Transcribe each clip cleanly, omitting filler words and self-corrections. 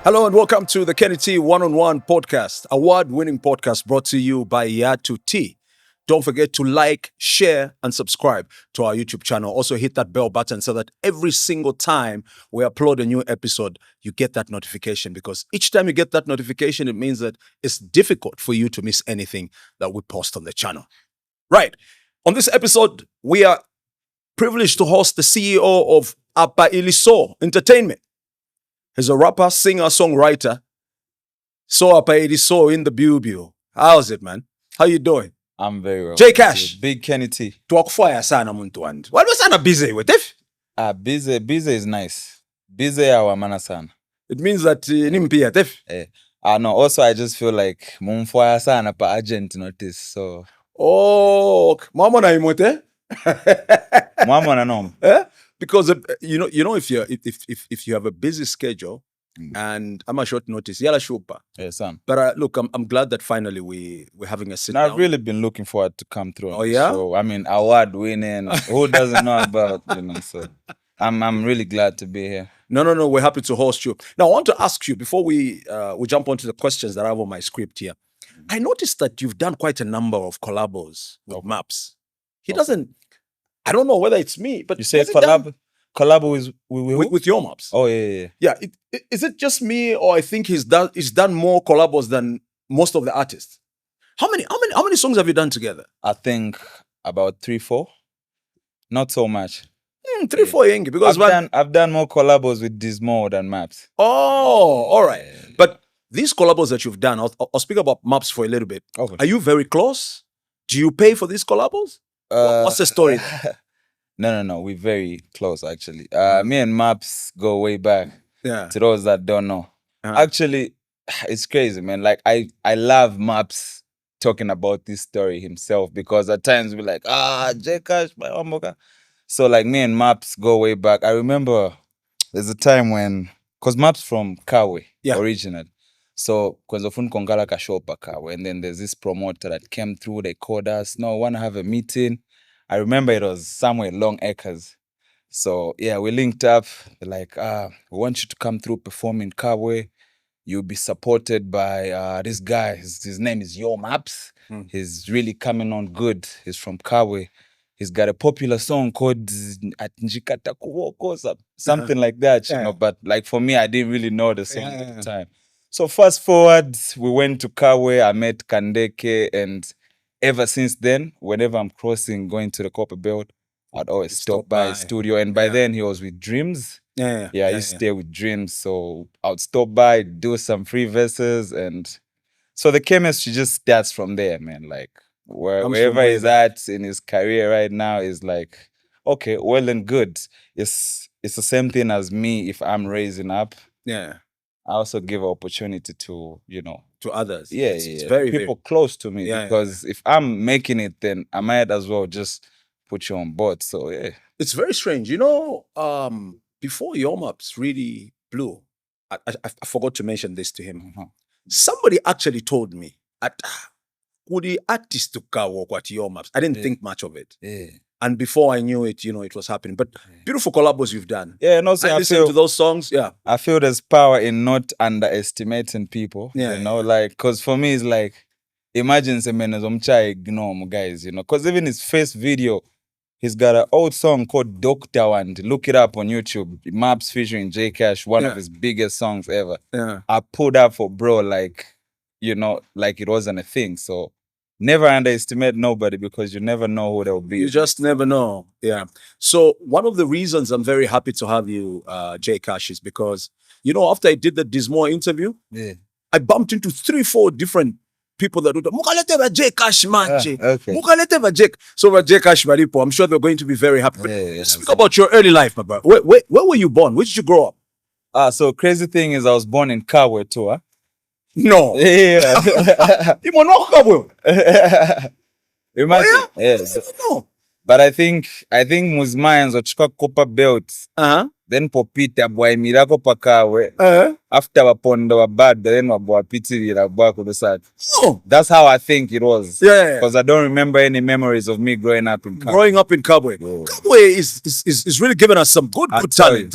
Hello and welcome to the Kenny T One-on-One podcast, award-winning podcast brought to you by Yatu Tea. Don't forget to like, share, and subscribe to our YouTube channel. Also hit that bell button so that every single time we upload a new episode, you get that notification, because each time you get that notification, it means that it's difficult for you to miss anything that we post on the channel. Right. On this episode, we are privileged to host the CEO of Apa Iliso Entertainment. He's a rapper, singer, songwriter. So Apa Iliso in the bubu. How's it, man? How you doing? I'm very well. Jae Cash. Big Kenny T. Tuwakufaya sana muntu wangu. What was sana busy with it? Busy is nice. Busy awamana sana. It means that nimpia tef. No, also I just feel like mumfaya sana pa agent notice. So mama na imote? mama na nom. Because you know if you have a busy schedule and I'm a short notice, yala shupa. Yes, son. But look, I'm glad that finally we're having a sit down. I've really been looking forward to come through. Oh yeah. So I mean, award winning. Who doesn't know about So I'm really glad to be here. No. We're happy to host you. Now I want to ask you before we jump onto the questions that I have on my script here. I noticed that you've done quite a number of collabos with Maps. He doesn't. I don't know whether it's me, but you say collab with your Maps. Oh yeah. Yeah. Is it just me, or I think he's done more collabos than most of the artists? How many songs have you done together? I think about 3-4. Not so much. 3-4 yengi, because I've done more collabos with Dismo than Maps. Oh, all right. But these collabos that you've done, I'll speak about Maps for a little bit. Okay. Are you very close? Do you pay for these collabos? What's the story? No. We're very close, actually. Me and Maps go way back. Yeah. To those that don't know. Actually, it's crazy, man. Like, I love Maps talking about this story himself, because at times we're like, Jae Cash, my Omboka. So, like, me and Maps go way back. I remember there's a time when, because Maps from Kawe, originally. So, Kwenzofun Kongala Kashopa Kawe. And then there's this promoter that came through, they called us, no, want to have a meeting. I remember it was somewhere Long Acres. So, yeah, we linked up. They're like, we want you to come through, perform in Kawe. You'll be supported by this guy. His name is Yo Maps. He's really coming on good. He's from Kawe. He's got a popular song called Njikata Kuwoko, something like that, you know. But like for me, I didn't really know the song at the time. So fast forward, we went to Kawe. I met Kandeke, and ever since then, whenever I'm going to the Copper Belt, I'd always stop by his studio. And by then, he was with Dreams. I used to stay with Dreams. So I'd stop by, do some free verses. And so the chemistry just starts from there, man. Like, wherever he's at in his career right now is like, okay, well and good. It's the same thing as me if I'm raising up. Yeah. I also give an opportunity to, to others. It's very people close to me, because if I'm making it, then I might as well just put you on board. So it's very strange. Before Yo Maps really blew, I forgot to mention this to him. Somebody actually told me would the artist to work at Yo Maps? I didn't think much of it. And before I knew it, it was happening. But beautiful collabos you've done. Yeah, and also I listen to those songs. Yeah, I feel there's power in not underestimating people. Like, because for me, it's like, imagine some gnome guys, because even his first video, he's got an old song called Doctor One. Look it up on YouTube. Maps featuring Jae Cash, one of his biggest songs ever. Yeah. I pulled up for bro, like, like it wasn't a thing. So never underestimate nobody, because you never know who they'll be. You just never know. Yeah. So one of the reasons I'm very happy to have you, Jae Cash, is because, after I did the Dismo interview, I bumped into 3-4 different people that would Mukalete Jae Cash manje. Mukalete Jae. So Jae Cash Maripo, I'm sure they're going to be very happy. But speak about your early life, my brother. Where were you born? Where did you grow up? So crazy thing is I was born in Kawe too, No. Yeah. Imagine. No. But I think Muzmans ochukwa copper belts. Then popita bwa emirako pakawe. After wapondo wabad, then wabwapitirira bwa kudesat. That's how I think it was. Yeah. Because I don't remember any memories of me growing up in Kabwe. Kabwe is really giving us some good talent.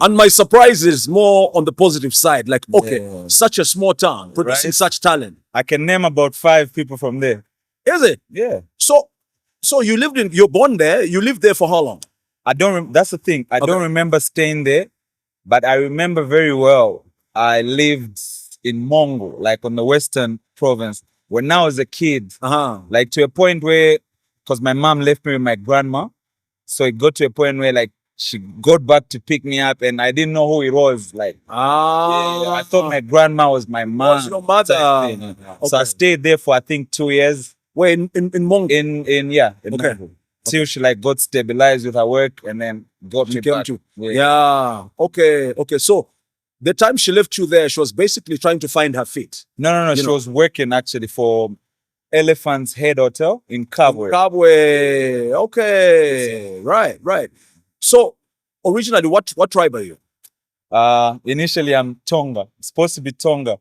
And my surprise is more on the positive side. Like, okay, such a small town producing such talent. I can name about 5 people from there. Is it? Yeah. So you're born there. You lived there for how long? That's the thing. I don't remember staying there, but I remember very well. I lived in Mongo, like on the western province, when I was a kid. Like to a point where, because my mom left me with my grandma, so it got to a point where like she got back to pick me up, and I didn't know who it was. Like, I thought my grandma was my mom. Was your mother? Okay. So I stayed there for I think 2 years. Where in Mongo? In Mongo. Till she like got stabilized with her work and then got me back. Okay. So the time she left you there, she was basically trying to find her feet. No. She was working actually for Elephant's Head Hotel in Kabwe. Okay. Right. So originally, what tribe are you? Initially I'm Tonga. It's supposed to be Tonga.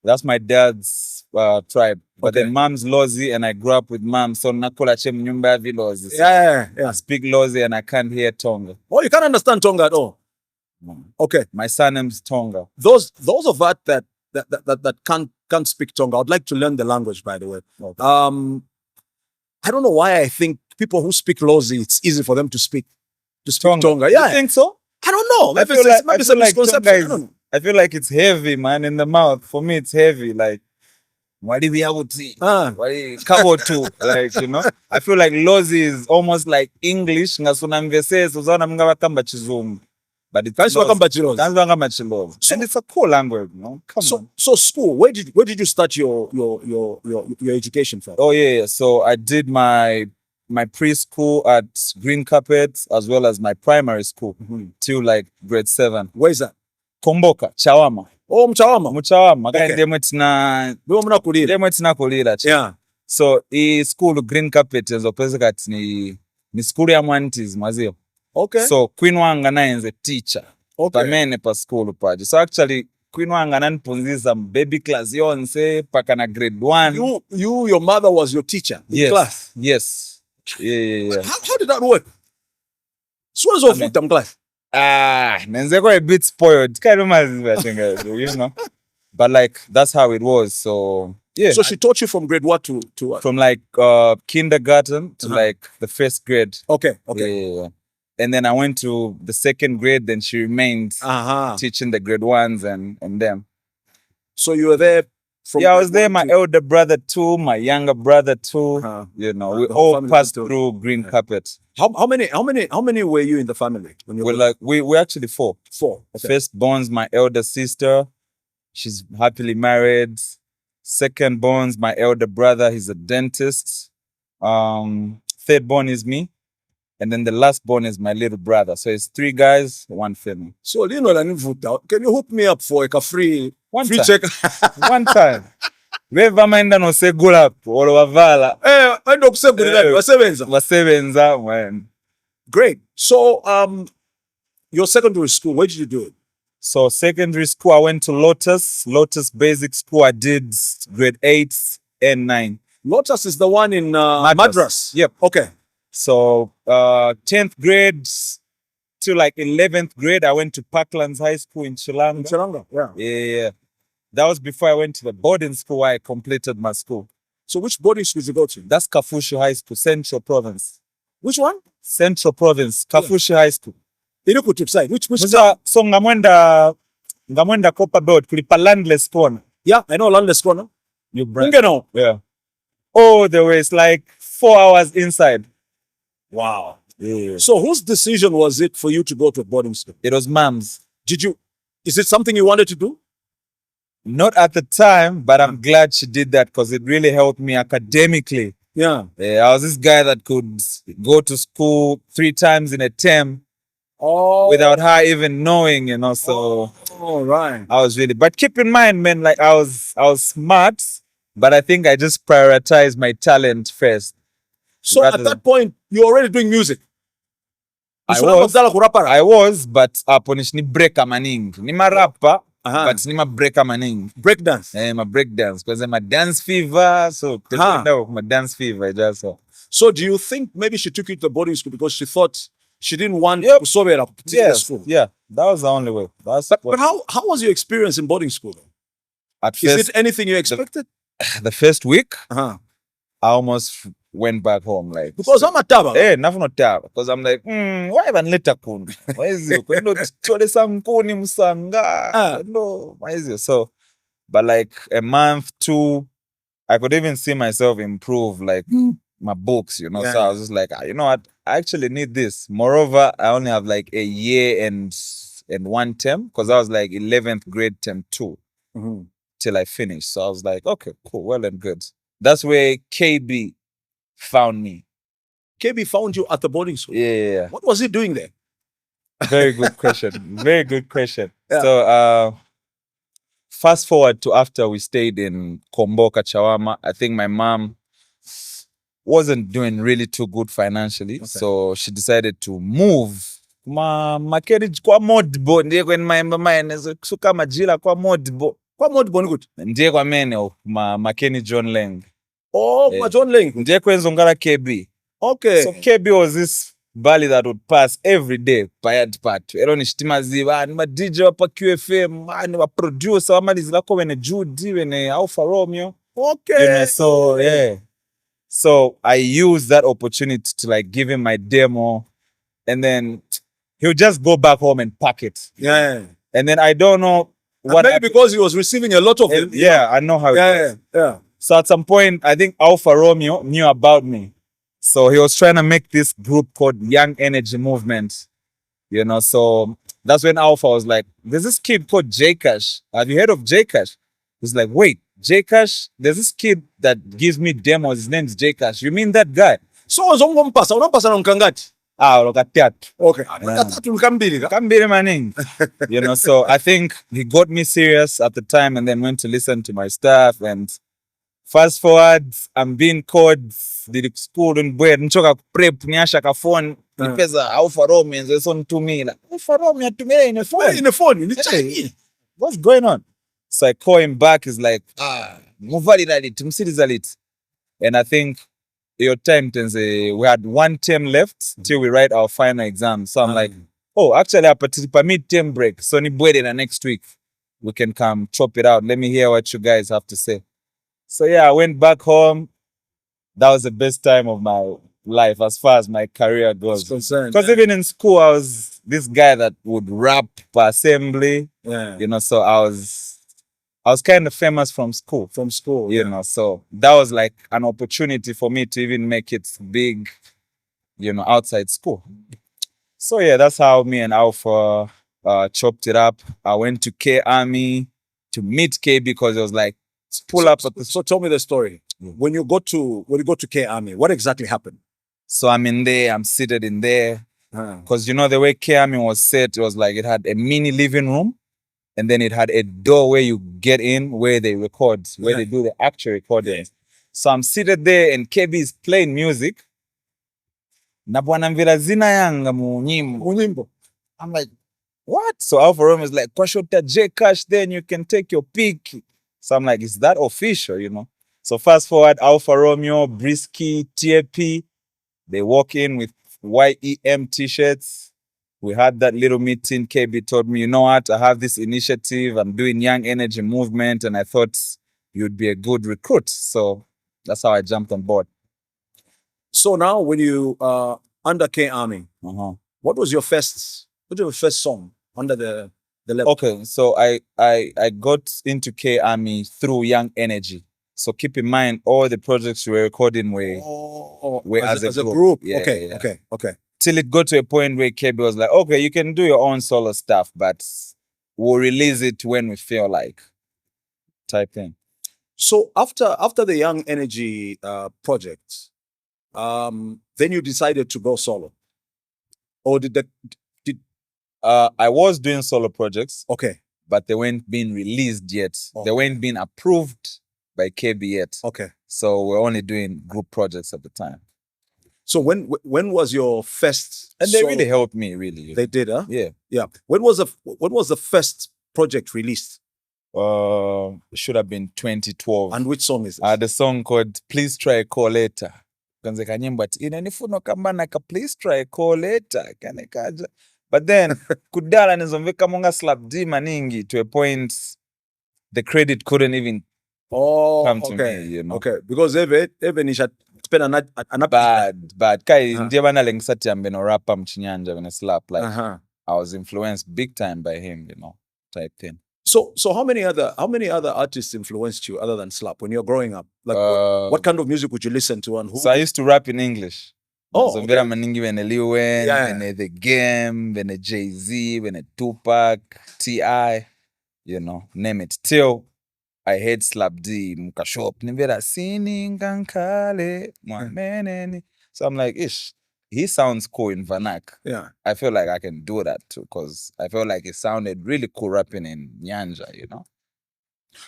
That's my dad's tribe. But then mom's Lozi and I grew up with mom. So nakola chem nyumba vi Lozi. Yeah. I speak Lozi and I can't hear Tonga. Oh, you can't understand Tonga at all? Okay. My surname's Tonga. Those of us that can't speak Tonga, I'd like to learn the language, by the way. I don't know why I think people who speak Lozi, it's easy for them to speak Tonga. Yeah. You think so? I don't know. Maybe it's a misconception. I feel like it's heavy, man, in the mouth. For me, it's heavy. Like, what do we have to see? Cover too. Like, you know? I feel like Lozi is almost like English. But it's and it's a cool language, you know? Come on. So school, where did you start your education from? Oh yeah. So I did my preschool at Green Carpet as well as my primary school till like grade 7. Where is that? Komboka, Chawama. Oh, Mchawama. Okay. Yeah. So school Green Carpet is ni school ya mwantis mazio. Okay. So Queen Wanga is a teacher. Okay. Pamene pa school paji. So actually Queen Wanga nanpunziza baby class yonse paka na grade 1. Your mother was your teacher in class? Yes. Yeah. How did that work? So what was your class? Nenzeko a bit spoiled. You know. But like that's how it was. So yeah. So she taught you from grade what to what? From like kindergarten to like the 1st grade. Okay. Yeah. And then I went to the 2nd grade, then she remained teaching the grade 1s and them. So you were there from I was there, my elder brother too, my younger brother too. You know, we all passed through Green Carpet. How many were you in the family? When you we're actually 4. 4. Okay. First born's my elder sister. She's happily married. Second born's my elder brother. He's a dentist. Third born is me. And then the last born is my little brother. So it's 3 guys, 1 family. So, can you hook me up for like a free check? One time. Weva maenda no segula or wavala. I don't say Wasebenza when. Great. So, your secondary school, where did you do it? So secondary school, I went to Lotus Basic School. I did grade 8 and 9. Lotus is the one in Madras. Yep. Okay. So 10th grade to like 11th grade, I went to Parklands High School in Chilanga. Yeah. That was before I went to the boarding school where I completed my school. So which boarding school did you go to? That's Kafushi High School, Central Province. Which one? Central Province, Kafushi High School. Which so ngamwenda Copper Belt kulipa Landless Corner. Yeah, I know Landless Corner. You know. Yeah. Oh, there was like 4 hours inside. Wow. Yeah. So whose decision was it for you to go to a boarding school? It was mom's. Is it something you wanted to do? Not at the time, but I'm glad she did that because it really helped me academically. Yeah. I was this guy that could go to school 3 times in a term without her even knowing, you know. So right. I was really, but keep in mind, man, like I was smart, but I think I just prioritized my talent first. So at that point, You're already doing music. I I was, but ponish ni breaka maningi. Ni ma rapper, but ni ma breaka maningi. Breakdance. Ma breakdance. Because I'm a dance fever, so my dance fever just so. So do you think maybe she took you to the boarding school because she thought she didn't want Kusovera particular school? Yeah, that was the only way. But how was your experience in boarding school? At first, is it anything you expected? The first week, I almost went back home, like, because I'm a taba. Nothing not taba. Because I'm like, why even later kun? Why is it? No, why is it? So, but like a month, 2, I could even see myself improve, like my books, you know. So I was just like, you know what? I actually need this. Moreover, I only have like a year and 1 term, because I was like 11th grade term 2 till I finished. So I was like, okay, cool, well and good. That's where KB found me. KB found you at the boarding school? Yeah. What was he doing there? Very good question. Very good question. Yeah. So fast forward to after we stayed in Komboka, Chawama. I think my mom wasn't doing really too good financially. Okay. So she decided to move. Makeriji kwa modbo ndiye kwenye maemba maene suka majila kwa modbo. Kwa modbo ni good. Ndiye kwa mene Makeni John Leng. Oh, yeah. John Leng. Ndiye kwenye zongara KB. Okay. So KB was this bali that would pass every day payat part. Ero ni shitima ziva, ni ma DJ wapa QFM, ni ma producer, wama lizilako wene Judy, wene Alfa Romeo. Okay. You know, so yeah. So I used that opportunity to like give him my demo, and then he would just go back home and pack it. Yeah. And then I don't know what. Maybe because he was receiving a lot of them. Yeah, I know how. Yeah. So at some point, I think Alfa Romeo knew about me. So he was trying to make this group called Young Energy Movement, you know. So that's when Alpha was like, there's this kid called Jae Cash. Have you heard of Jae Cash? He's like, wait, Jae Cash? There's this kid that gives me demos. His name's Jae Cash. You mean that guy? So unampasa na Mkangati? Lokatiat. Okay. Kambiri maning. You know, so I think he got me serious at the time and then went to listen to my stuff. And fast forward, I'm being called the school in bed. Nchoka prep niasha ka phone. Nipeza Alfa Romeo and so to me. Like, Alfa Romeo to me in a phone. In a phone. Hey, what's going on? So I call him back. He's like, muvali dalit, msirizalit. And I think your time we had 1 term left till we write our final exam. So I'm like, oh, actually I participate mid-term break. So ni bwede na next week we can come chop it out. Let me hear what you guys have to say. So yeah, I went back home. That was the best time of my life as far as my career goes. Because even in school, I was this guy that would rap per assembly. Yeah. You know, so I was kind of famous from school. You know, so that was like an opportunity for me to even make it big, you know, outside school. So yeah, that's how me and Alpha chopped it up. I went to K Army to meet K because it was like, pull up at the... So tell me the story. When you go to K Army, what exactly happened? So I'm in there, I'm seated in there. Because you know the way K Army was set, it was like it had a mini living room and then it had a door where you get in where they record, where they do the actual recording. Yeah. So I'm seated there and KB is playing music. Na bwana mvila zina yanga munyimbo. I'm like, what? So Alfa Romeo is like, kwa shota Jae Cash, then you can take your pick. So I'm like, is that official, you know? So fast forward, Alfa Romeo, Brisky, TAP, they walk in with YEM t-shirts. We had that little meeting. KB told me, you know what? I have this initiative. I'm doing Young Energy Movement, and I thought you'd be a good recruit. So that's how I jumped on board. So now when you under K Army, what was your first song under the level? Okay, so I got into K Army through Young Energy. So keep in mind all the projects we were recording were as a group. Yeah, okay. Till it got to a point where KB was like, okay, you can do your own solo stuff, but we'll release it when we feel like, type thing. So after the Young Energy project, then you decided to go solo, or I was doing solo projects, okay, but they weren't being released yet. They weren't being approved by KB yet. Okay, so we're only doing group projects at the time. So when was your first? And they really helped me, really. You know? They did, huh? Yeah. Yeah. When was the first project released? It should have been 2012. And which song is this? The song called Please Try Call Later. Kanze kanyimba ati inanifuno kamba naka please try call later kane kaja. But then kudala nizomveka monga slap D maningi to a point the credit couldn't even come to me, you know. Okay, because even nisha spend an bad kai ndiye bana lengisati ambeno rapper mchinyanja when slap like I was influenced big time by him, you know, type thing. So how many other artists influenced you other than Slap when you're growing up? Like what kind of music would you listen to and who? So I used to rap in English. Oh, okay. Maningi vene Liwen, vene The Game, vene Jay-Z, vene Tupac, T.I., you know, name it. Till I hate Slap D, mukashop, nivera siningankale, mwameneni. So I'm like, ish, he sounds cool in Vernac. Yeah. I feel like I can do that too, because I felt like it sounded really cool rapping in Nyanja, you know.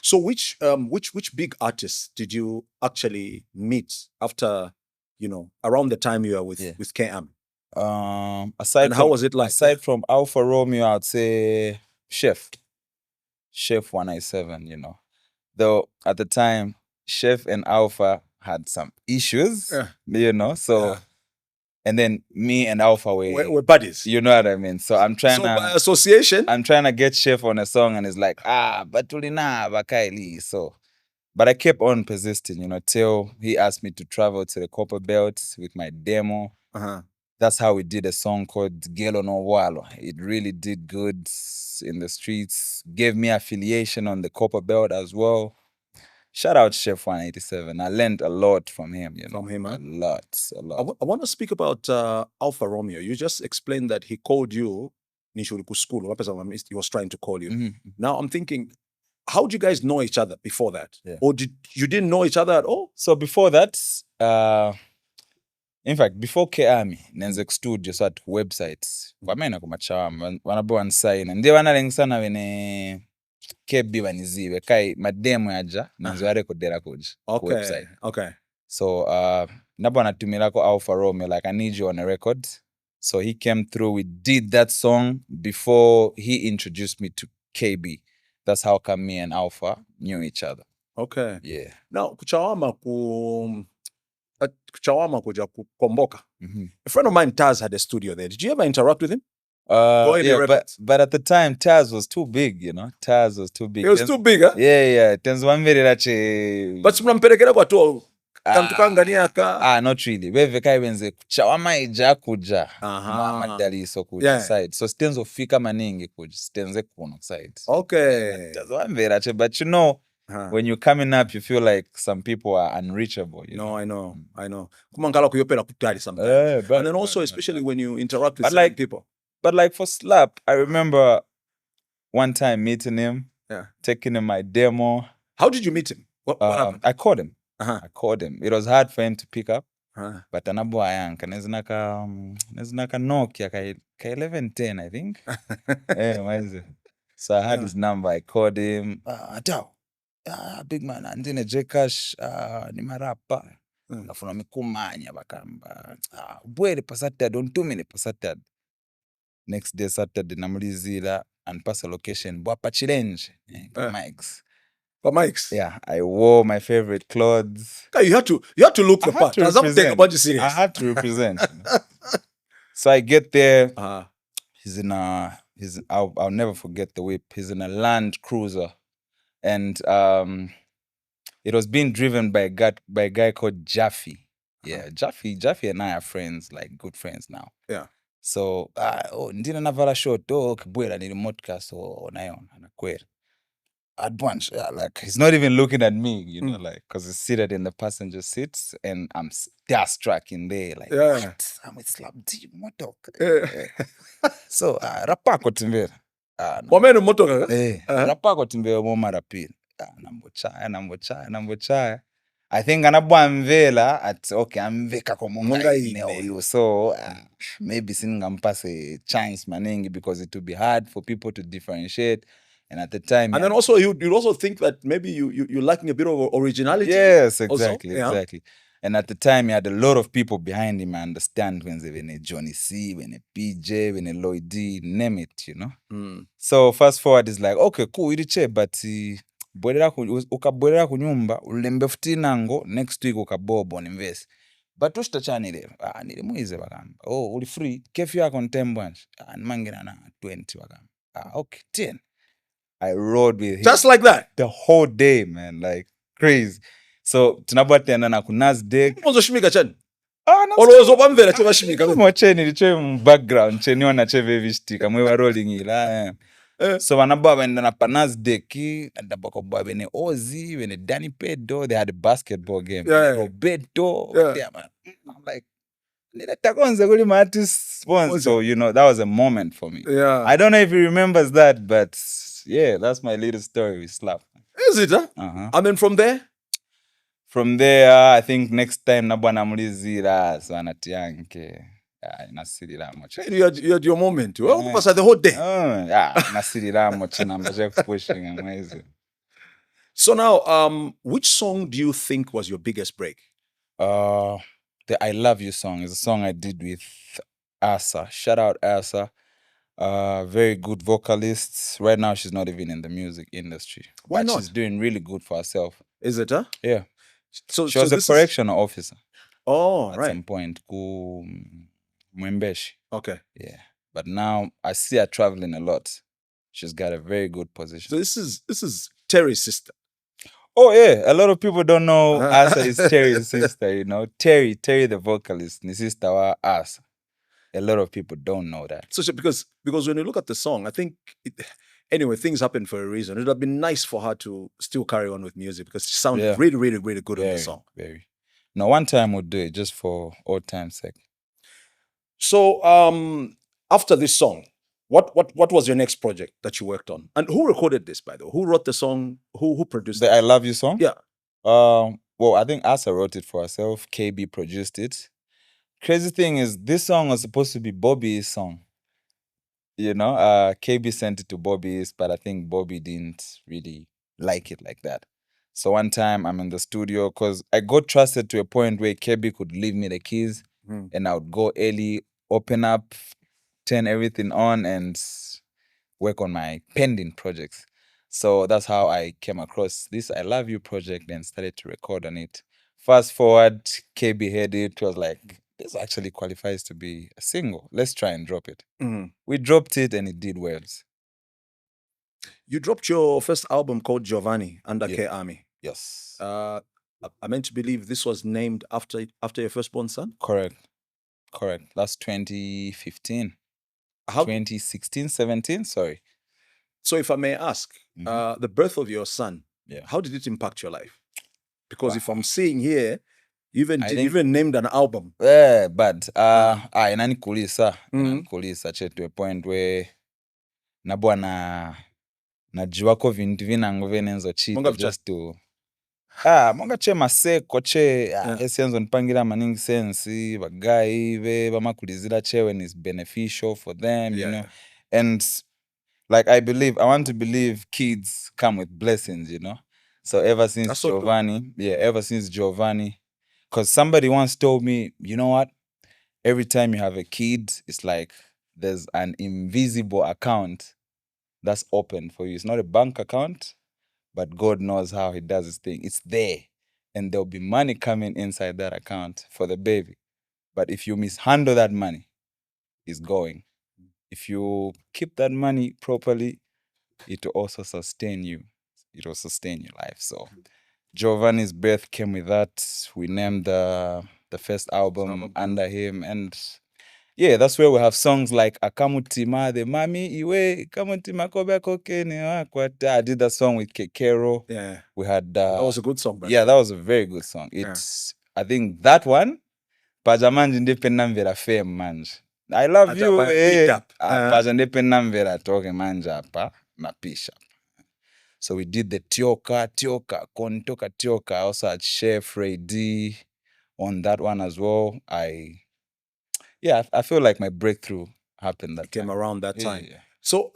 So which big artists did you actually meet after, you know, around the time you were with KM? How was it like? Aside from Alpha Romeo, I'd say Chef 197, you know. Though at the time, Chef and Alpha had some issues, you know, so... Yeah. And then me and Alpha we're buddies. You know what I mean? So I'm trying by association? I'm trying to get Chef on a song and it's like, batulina bakaili. So, but I kept on persisting, you know, till he asked me to travel to the Copper Belt with my demo. That's how we did a song called Gelo No Walo. It really did good in the streets. Gave me affiliation on the Copper Belt as well. Shout out Chef 187. I learned a lot from him, you know. From him, huh? A lot. I want to speak about Alpha Romeo. You just explained that he called you Nishuriku school. He was trying to call you. Mm-hmm. Now I'm thinking, how did you guys know each other before that? Yeah. Or you didn't know each other at all? So before that, in fact, before K-Army, Nenzek studio at websites. Wamena kumachawama, wanabu sign. Ndiye wanalengisa wene kebi waniziwe kai mademo yaja nanzo yarekodera kuja website. Okay. So nabo anatumira ko Alpha Romeo, like I need you on a record. So he came through. We did that song before he introduced me to KB. That's how come me and Alpha knew each other. Okay. Yeah. Now kuchawama kuja kukomboka. A friend of mine, Taz, had a studio there. Did you ever interact with him? Yeah, but at the time Taz was too big, you know. Taz was too big. It was too big, huh? Yeah. Tenzo but mnampelekera kwa tu kantukangania ka. Not really. Wewe kai wenze kuchawama ija kuja. Madaliso kuja side. So stenzo fika maningi kuja. Stenze kuno side. Okay. Tenzo but you know, when you're coming up, you feel like some people are unreachable. You know? I know. Kumangala kuyopera kutari sometimes. And then also, especially when you interact with certain people. But like for Slap, I remember one time meeting him, taking him my demo. How did you meet him? What happened? I called him. I called him. It was hard for him to pick up. But anabu ayanka nezinaka Nokia ka 1110, I think. So I had his number. I called him. Big man, andine Jae Cash ni marapa. Nafuna mikumanya bakamba. Bwele pasatad, don't 2 minutes pasatad. Next day Saturday namulizira and pass a location Bwapa challenge mics. For mics? Yeah, I wore my favorite clothes. You had to look the part. I had to represent. So I get there. He's in I'll never forget the whip. He's in a Land Cruiser. And it was being driven by a guy called Jaffe. Yeah, Jaffe and I are friends, like good friends now. Yeah. So, ndina navala short, kibwela ni motka, so nayon, anakwera. At once, like, he's not even looking at me, you know, like, because he's seated in the passenger seats, and I'm starstruck in there, like, what? I'm with Slap D, motoka. So, rapako timbera. Wamenu motoka? Rapako timbera moma rapid. Nambochaya. I think anabwamvela at amveka komunga ine. So maybe singampase chance maningi because it would be hard for people to differentiate. And at the time, and then also you'd also think that maybe you're lacking a bit of originality. Yes, exactly. And at the time, he had a lot of people behind him. I understand when they Johnny C, when they PJ, when they Lloyd D, name it, you know. So fast forward is like, okay, cool, iriche, but ukabwerera kunyumba ulembe futi nango next week ukabobo invest. But tushitachanile nili mwize bagamba. Oh, uli free. Kefu yako ntembwanje. Nimangina na 20 bagamba. Okay, 10. I rode with him. Just like that? The whole day, man. Like, crazy. So, tunabwatenda na kunazdeck. Uzoshimika chani? Always obamvera chebashimika. Mocheni liche background cheni wana cheve vishtika mwe rolling ila. So wanabwa wenda na panazdeck ndabako bwa bene Ozi, bene Danny Pedro, they had a basketball game. Roberto. Yeah, man. I'm like, so, you know, that was a moment for me. Yeah. I don't know if he remembers that, but yeah, that's my little story with Slap. Is it, huh? And then from there? From there, I think next time nabwana mulizira so anatiyanke. Nasirira much. You had your moment. Well, was the whole day. Nasirira much and I'm just pushing amazing. So now, which song do you think was your biggest break? The I Love You song is a song I did with Asa. Shout out Asa. Very good vocalist. Right now, she's not even in the music industry. Why not? She's doing really good for herself. Is it, huh? Yeah. So she was a correctional officer. Oh, at right. some point. Mwembeshi. Okay. Yeah. But now I see her traveling a lot. She's got a very good position. So this is Terry's sister. Oh yeah, a lot of people don't know Asa is Terry's sister, you know. Terry the vocalist, ni sister wa Asa. A lot of people don't know that. So because when you look at the song, I think anyway, things happen for a reason. It would have been nice for her to still carry on with music because she sounded really, really, really good on the song. Very. No, one time we'll do it just for old time's sake. So after this song, what was your next project that you worked on? And who recorded this, by the way? Who wrote the song? Who produced it? The I Love You song? Yeah. Well, I think Asa wrote it for herself. KB produced it. Crazy thing is, this song was supposed to be Bobby's song. You know, KB sent it to Bobby's, but I think Bobby didn't really like it like that. So one time I'm in the studio because I got trusted to a point where KB could leave me the keys and I would go early, open up, turn everything on and work on my pending projects. So that's how I came across this I Love You project and started to record on it. Fast forward, KB heard it, was like, this actually qualifies to be a single. Let's try and drop it. We dropped it and it did well. You dropped your first album called Giovanni under K Army. Yes. I meant to believe this was named after your firstborn son? Correct. That's 2015. 2016, 17, sorry. So if I may ask, the birth of your son, how did it impact your life? Because if I'm seeing here, you even named an album. Yeah, but inanikulisa to a point where nabwana najuako vintu vinango venenzo chito just to monga che maseko che esienzo nipangira maningi sensi bagai ve bamakulizira che when it's beneficial for them, you know. And like I want to believe kids come with blessings, you know. So ever since Giovanni, because somebody once told me, you know what? Every time you have a kid, it's like there's an invisible account that's open for you. It's not a bank account, but God knows how he does his thing. It's there. And there'll be money coming inside that account for the baby. But if you mishandle that money, it's going. If you keep that money properly, it will also sustain you. It will sustain your life. So Giovanni's birth came with that. We named the first album under him. And yeah, that's where we have songs like Akamutima, the Mami Iwe, Kamutima Kobe Kokene Wakwata. I did that song with Kekero. Yeah. We had that was a good song, bro. Yeah, that was a very good song. I think that one, Pajamanji Independent Vera Fame Manj. I love you. Paja Independent Vera Toke Manja pa Napisha. So we did the Tioka, Kontoka Tioka. I also had Chef Ray D on that one as well. I feel like my breakthrough happened that came around that time. Yeah. So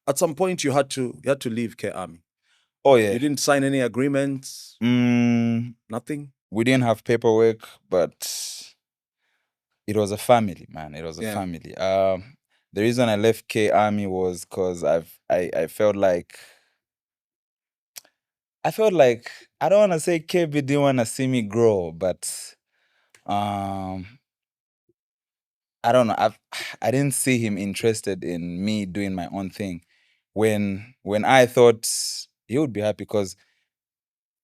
at some point you had to leave K Army. Oh yeah. You didn't sign any agreements? Nothing. we didn't have paperwork, but it was a family, man. It was a Yeah. family. The reason I left K Army was because I felt like I don't want to say KB didn't want to see me grow, but um I don't know. I didn't see him interested in me doing my own thing. When I thought he would be happy, because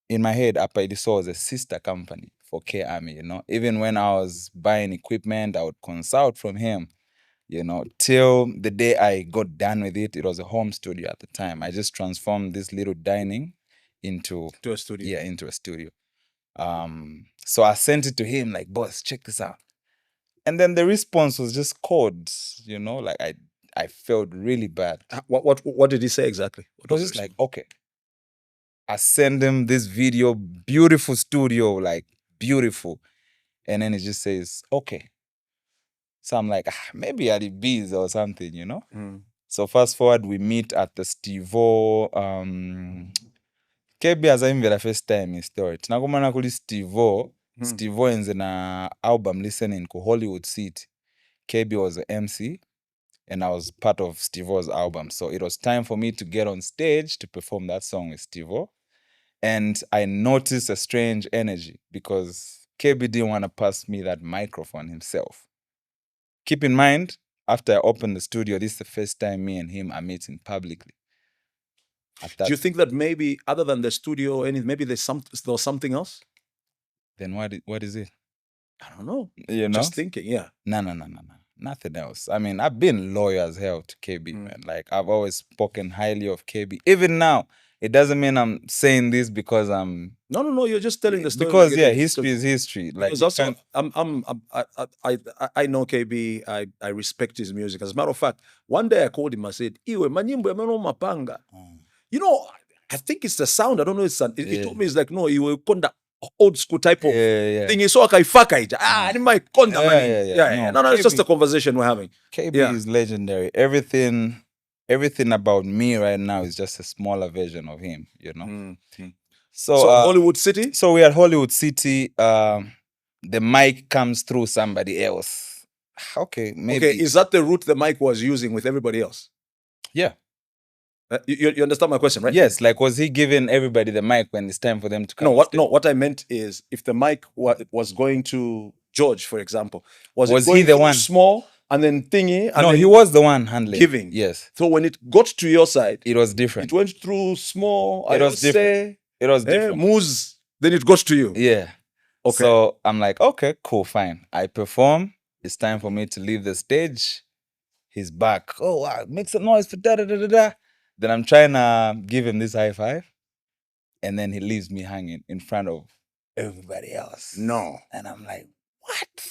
in my head, Apaidiso was a sister company for K Army, you know. Even when I was buying equipment, I would consult from him, you know, till the day I got done with it. It was a home studio at the time. I just transformed this little dining into To a studio. into a studio. So I sent it to him like, boss, check this out. And then the response was just cold, you know, like I felt really bad. What did he say exactly? It was just like, okay. I send him this video, beautiful studio, like beautiful. And then it just says, okay. So I'm like, maybe at the bees or something, you know? So fast forward, we meet at the Stevo. KB azaimvera first time in story. Tinakumana kuli Stevo. Stevo enze na album listening ku Hollywood City. KB was the MC. And I was part of Stevo's album. So it was time for me to get on stage to perform that song with Stevo. And I noticed a strange energy because KB didn't want to pass me that microphone himself. Keep in mind, after I opened the studio, this is the first time me and him are meeting publicly. Do you think that maybe other than the studio, maybe there's something else? Then what is it? I don't know. You know? Just thinking, yeah. No. Nothing else. I mean, I've been loyal as hell to KB, man. Like, I've always spoken highly of KB. Even now, it doesn't mean I'm saying this because I'm... No. You're just telling the story. Because, yeah, history is history. Like, also, I know KB. I respect his music. As a matter of fact, one day I called him. I said, "Iwe manyimbo ya meno mapanga." You know, I think it's the sound. I don't know. He told me it's like, no, Iwe konda old school type of thing. So akaifaka ita. Ni my konda man. No, it's just a conversation we're having. KB is legendary. Everything about me right now is just a smaller version of him, you know. So Hollywood City? So we're at Hollywood City. The mic comes through somebody else. Okay, maybe. Okay, is that the route the mic was using with everybody else? Yeah. You understand my question, right? Yes, like was he giving everybody the mic when it's time for them to come? No, what I meant is if the mic was going to George, for example, was he the one small and then thingy? And no, then he was the one handling. Giving. Yes. So when it got to your side, it was different. It went through small. It was different. It was different. Moves, then it goes to you. Yeah. Okay. So I'm like, okay, cool, fine. I perform. It's time for me to leave the stage. He's back. Oh, wow, make some noise for da-da-da-da-da. Then I'm trying to give him this high five. And then he leaves me hanging in front of everybody else. No. And I'm like, what?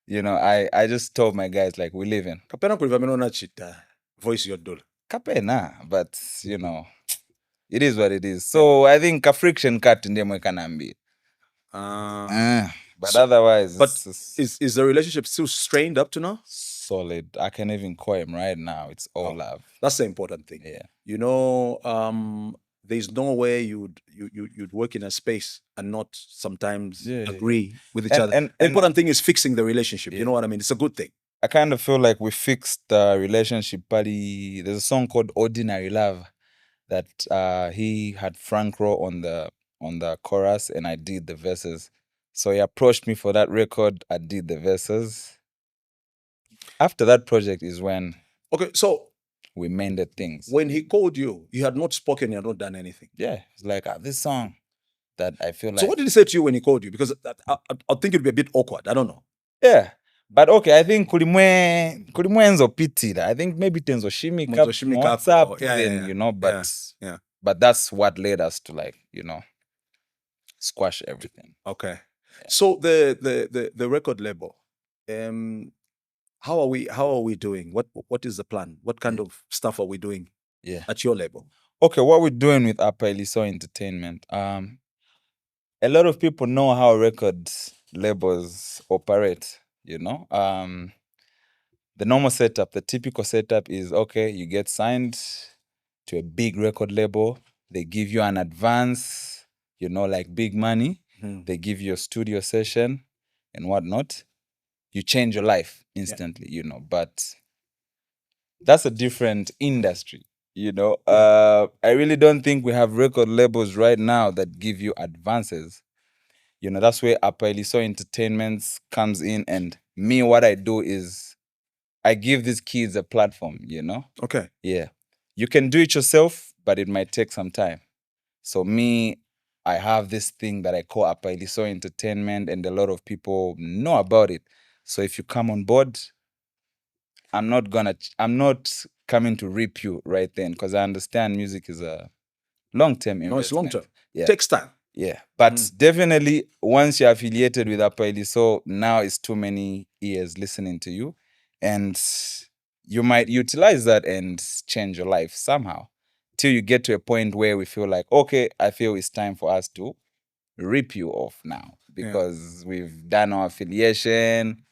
You know, I just told my guys, like, we're leaving. Kapena kulivameno chita voice your dol. Kapena, but, you know, it is what it is. So I think a friction cut in them can be. But otherwise, is the relationship still strained up to now? Solid. I can even call him right now. It's all love. That's the important thing. Yeah. You know, there's no way you'd work in a space and not sometimes agree with each other. And the important thing is fixing the relationship. You know what I mean? It's a good thing. I kind of feel like we fixed the relationship. There's a song called Ordinary Love that he had Frank Rowe on the chorus and I did the verses. So he approached me for that record. I did the verses. After that project is when we mended things. When he called you, you had not spoken, you had not done anything. Yeah, it's like this song that I feel like. So what did he say to you when he called you? Because I think it'd be a bit awkward. I don't know. Yeah. But okay, I think kulimwenzo pity. I think maybe tenzo shimika WhatsApp, then you know, but that's what led us to, like, you know, squash everything. Okay. Yeah. So the record label, how are we doing? What is the plan? What kind of stuff are we doing at your label? Okay, what we're doing with Apaidiso Entertainment. A lot of people know how record labels operate. You know, the normal setup, the typical setup is, okay, you get signed to a big record label. They give you an advance, you know, like big money. They give you a studio session and whatnot. You change your life instantly, you know. But that's a different industry, you know. I really don't think we have record labels right now that give you advances. You know, that's where Apailiso Entertainment comes in. And me, what I do is I give these kids a platform, you know? Okay. Yeah. You can do it yourself, but it might take some time. So me, I have this thing that I call Apailiso Entertainment, and a lot of people know about it. So if you come on board, I'm not coming to rip you right then, because I understand music is a long-term investment. No, it's long-term. Yeah. Takes time. Yeah. But definitely once you're affiliated with Apailiso, now it's too many ears listening to you. And you might utilize that and change your life somehow till you get to a point where we feel like, okay, I feel it's time for us to rip you off now because we've done our affiliation,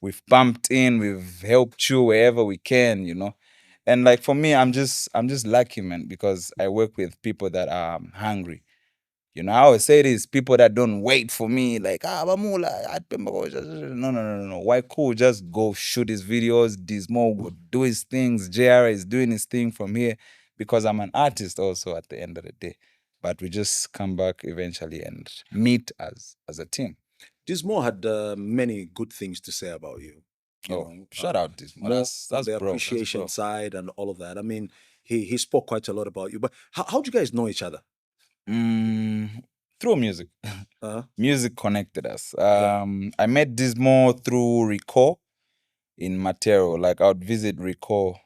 we've pumped in, we've helped you wherever we can, you know. And like for me, I'm just lucky, man, because I work with people that are hungry. You know, I always say this, people that don't wait for me, like, Bamula, no. Why cool? Just go shoot his videos, Dismo go do his things, JR is doing his thing from here, because I'm an artist also at the end of the day. But we just come back eventually and meet as a team. Dismo had many good things to say about you. Shout out Dismo. That's the bro, appreciation side and all of that. I mean, he spoke quite a lot about you. But how do you guys know each other? Through music. Music connected us. I met Dismo through Recall in Matero. Like I would visit Recall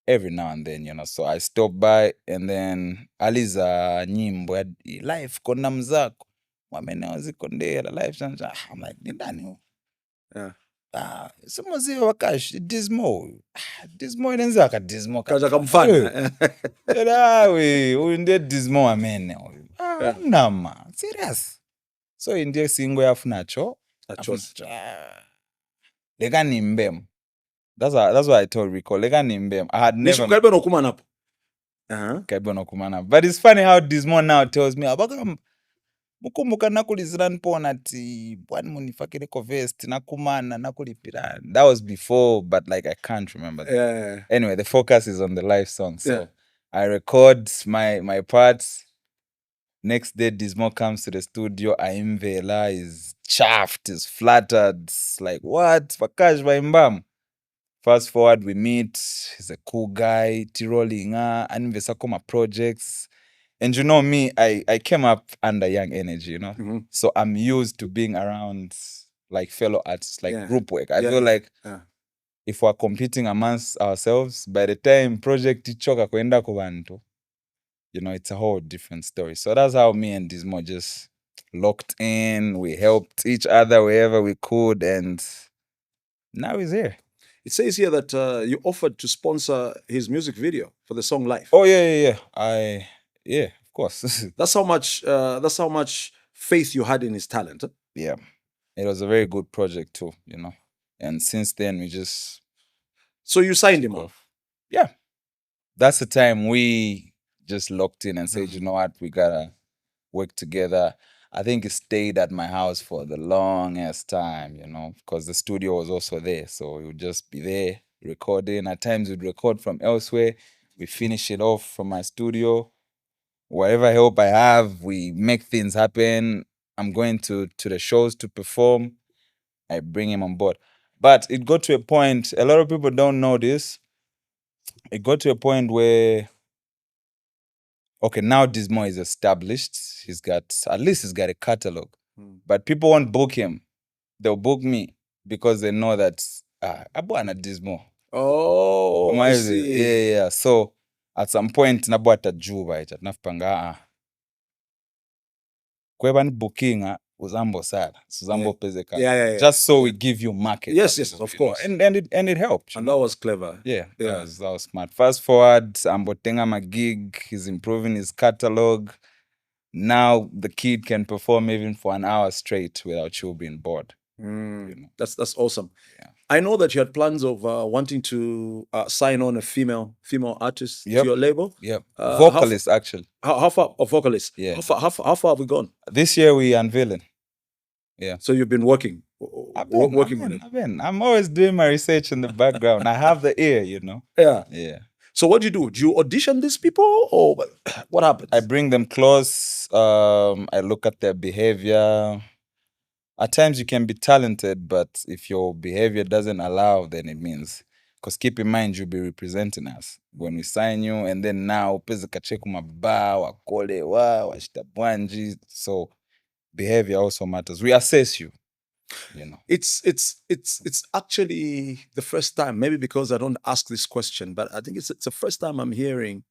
every now and then, you know. So I stopped by, and then aliza nyimbo ya life kona mzako wameneo zikondela life sanja. I'm like, ni ndani huyu? Somoziwe wakash Dismo inenzaka Dismo kaja kamfana we huyu ndiye Dismo amene huyu nama serious. So indiye singo yafunacho leka nimbem. That's what I told Recall. Leka nimbem. I had never But it's funny how Dismo now tells me mukumbuka nakulizira npona ti bwani munifakire ko vest nakumana nakulipira. That was before, but like I can't remember that. Anyway, the focus is on the live song. So I record my parts. Next day Dismo comes to the studio. Aimvela is chaffed, is flattered. It's like, what? Fakash baimbam. Fast forward, we meet. He's a cool guy. Tirolinga, anivesakoma projects. And you know me, I came up under young energy, you know? So I'm used to being around like fellow artists, like group work. I feel like if we're competing amongst ourselves, by the time project ichoka kwenda kubantu, you know, it's a whole different story. So that's how me and Dismo just locked in. We helped each other wherever we could, and now he's here. It says here that you offered to sponsor his music video for the song Life. Oh yeah. Yeah, of course. That's how much faith you had in his talent. Huh? Yeah. It was a very good project too, you know. And since then we just... So you signed him off? Yeah. That's the time we just locked in and said, you know what, we gotta work together. I think he stayed at my house for the longest time, you know, because the studio was also there. So we would just be there recording. At times we'd record from elsewhere. We finish it off from my studio. Whatever help I have, we make things happen. I'm going to the shows to perform. I bring him on board. But it got to a point, a lot of people don't know this. It got to a point where, okay, now Dismo is established. At least he's got a catalog. But people won't book him. They'll book me because they know that Abuana Dismo. Oh, I see. Yeah. So at some point, nabuata juba ita nafpanga kweba ni booking uzambo sala uzambo peze kaka. Just so we give you market. Yes, of course. And it helped. And that was clever. Yeah. That was smart. Fast forward, ambotenga my gig, he's improving his catalog. Now the kid can perform even for an hour straight without you being bored. You know? That's awesome. Yeah. I know that you had plans of wanting to sign on a female artist Yep. to your label. Yep. How Vocalist, actually. How far a vocalist? Yeah. How far have we gone? This year we unveiling. Yeah. So you've been working working on it. I'm always doing my research in the background. I have the ear, you know. Yeah. Yeah. So what do you do? Do you audition these people, or what happens? I bring them close. I look at their behavior. At times you can be talented, but if your behavior doesn't allow, then it means. Because keep in mind, you'll be representing us when we sign you, and then now pesa kacheku maba wakole washita bwanji. So behavior also matters. We assess you. You know. It's actually the first time, maybe because I don't ask this question, but I think it's the first time I'm hearing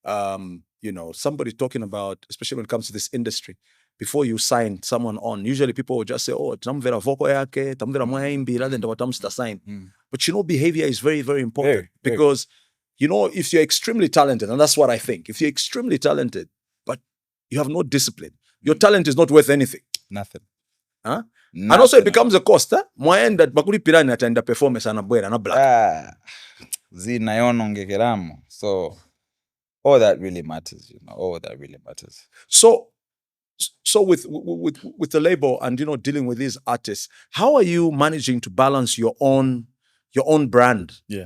somebody talking about, especially when it comes to this industry, before you sign someone on. Usually people will just say, oh, tamvera vocal yake, tamvera mwaimbi, rather than watamsta sign. But behavior is very, very important because if you're extremely talented, and that's what I think, if you're extremely talented, but you have no discipline, your talent is not worth anything. Nothing. Huh? Nothing. And also it becomes a cost. Mwaenda bakuli pirani ataenda performance anabwera na black. So all that really matters, all that really matters. So with the label and dealing with these artists, how are you managing to balance your own brand? Yeah.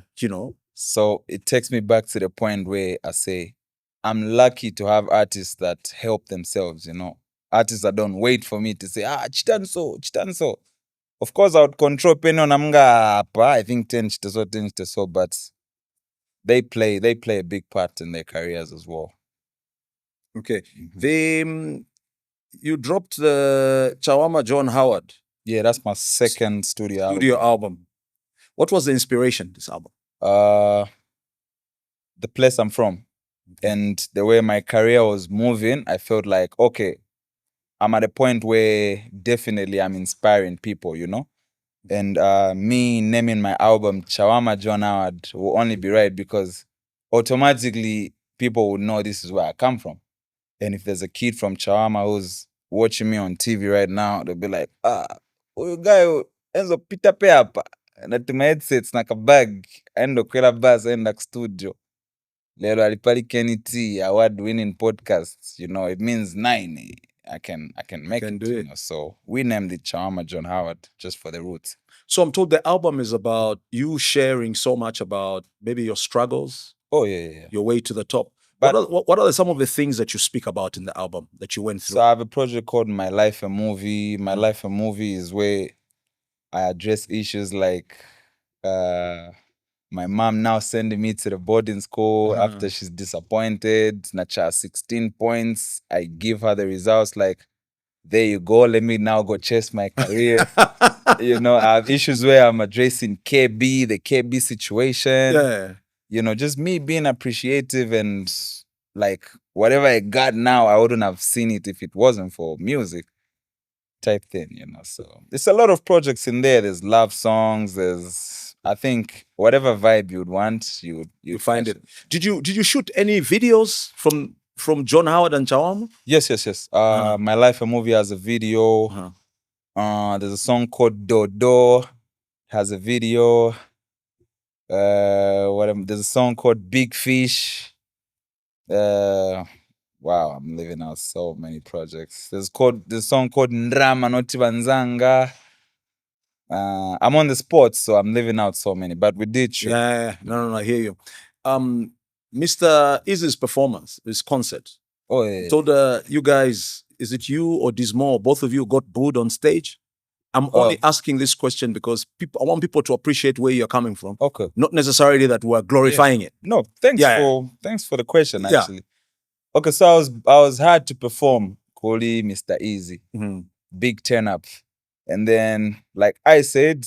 So it takes me back to the point where I say I'm lucky to have artists that help themselves, artists that don't wait for me to say, chitanso. Of course I would control peno namga apa, I think 10 so, but they play a big part in their careers as well. Okay. You dropped the Chawama John Howard. Yeah, that's my second studio album. What was the inspiration, this album? The place I'm from. And the way my career was moving, I felt like, okay, I'm at a point where definitely I'm inspiring people, And me naming my album Chawama John Howard will only be right because automatically people would know this is where I come from. And if there's a kid from Chawama who's watching me on TV right now, they'll be like, huyu guy enzo pita pe hapa. Natima headsets na kabag, endo kwela bus, enda studio. Lelo alipali Yatu Tea, award-winning podcasts, it means 9. I can make it. So we named it Chawama John Howard just for the roots. So I'm told the album is about you sharing so much about maybe your struggles. Oh yeah. Your way to the top. But what are some of the things that you speak about in the album that you went through? So I have a project called My Life a Movie. My Life a Movie is where I address issues like my mom now sending me to the boarding school after she's disappointed. Nacha 16 points. I give her the results like, there you go. Let me now go chase my career. I have issues where I'm addressing KB, the KB situation. Yeah. Just me being appreciative and like whatever I got now, I wouldn't have seen it if it wasn't for music type thing, So there's a lot of projects in there. There's love songs. There's, I think, whatever vibe you'd want, you find it. Did you shoot any videos from John Howard and Chawama? Yes. My Life a Movie has a video. There's a song called Dodo, has a video. There's a song called Big Fish. Wow, I'm leaving out so many projects. There's a song called Ndrama Noti Banzanga. I'm on the spot, so I'm leaving out so many, but we did shoot. Yeah. No, I hear you. Mr. Izzy's performance, his concert. Oh, yeah. Told you guys, is it you or Dismo, both of you got booed on stage? I'm only asking this question because I want people to appreciate where you're coming from. Okay. Not necessarily that we're glorifying it. No, thanks for the question, actually. Okay, so I was hard to perform. Koli, Mr. Easy. Big turn up. And then, like I said,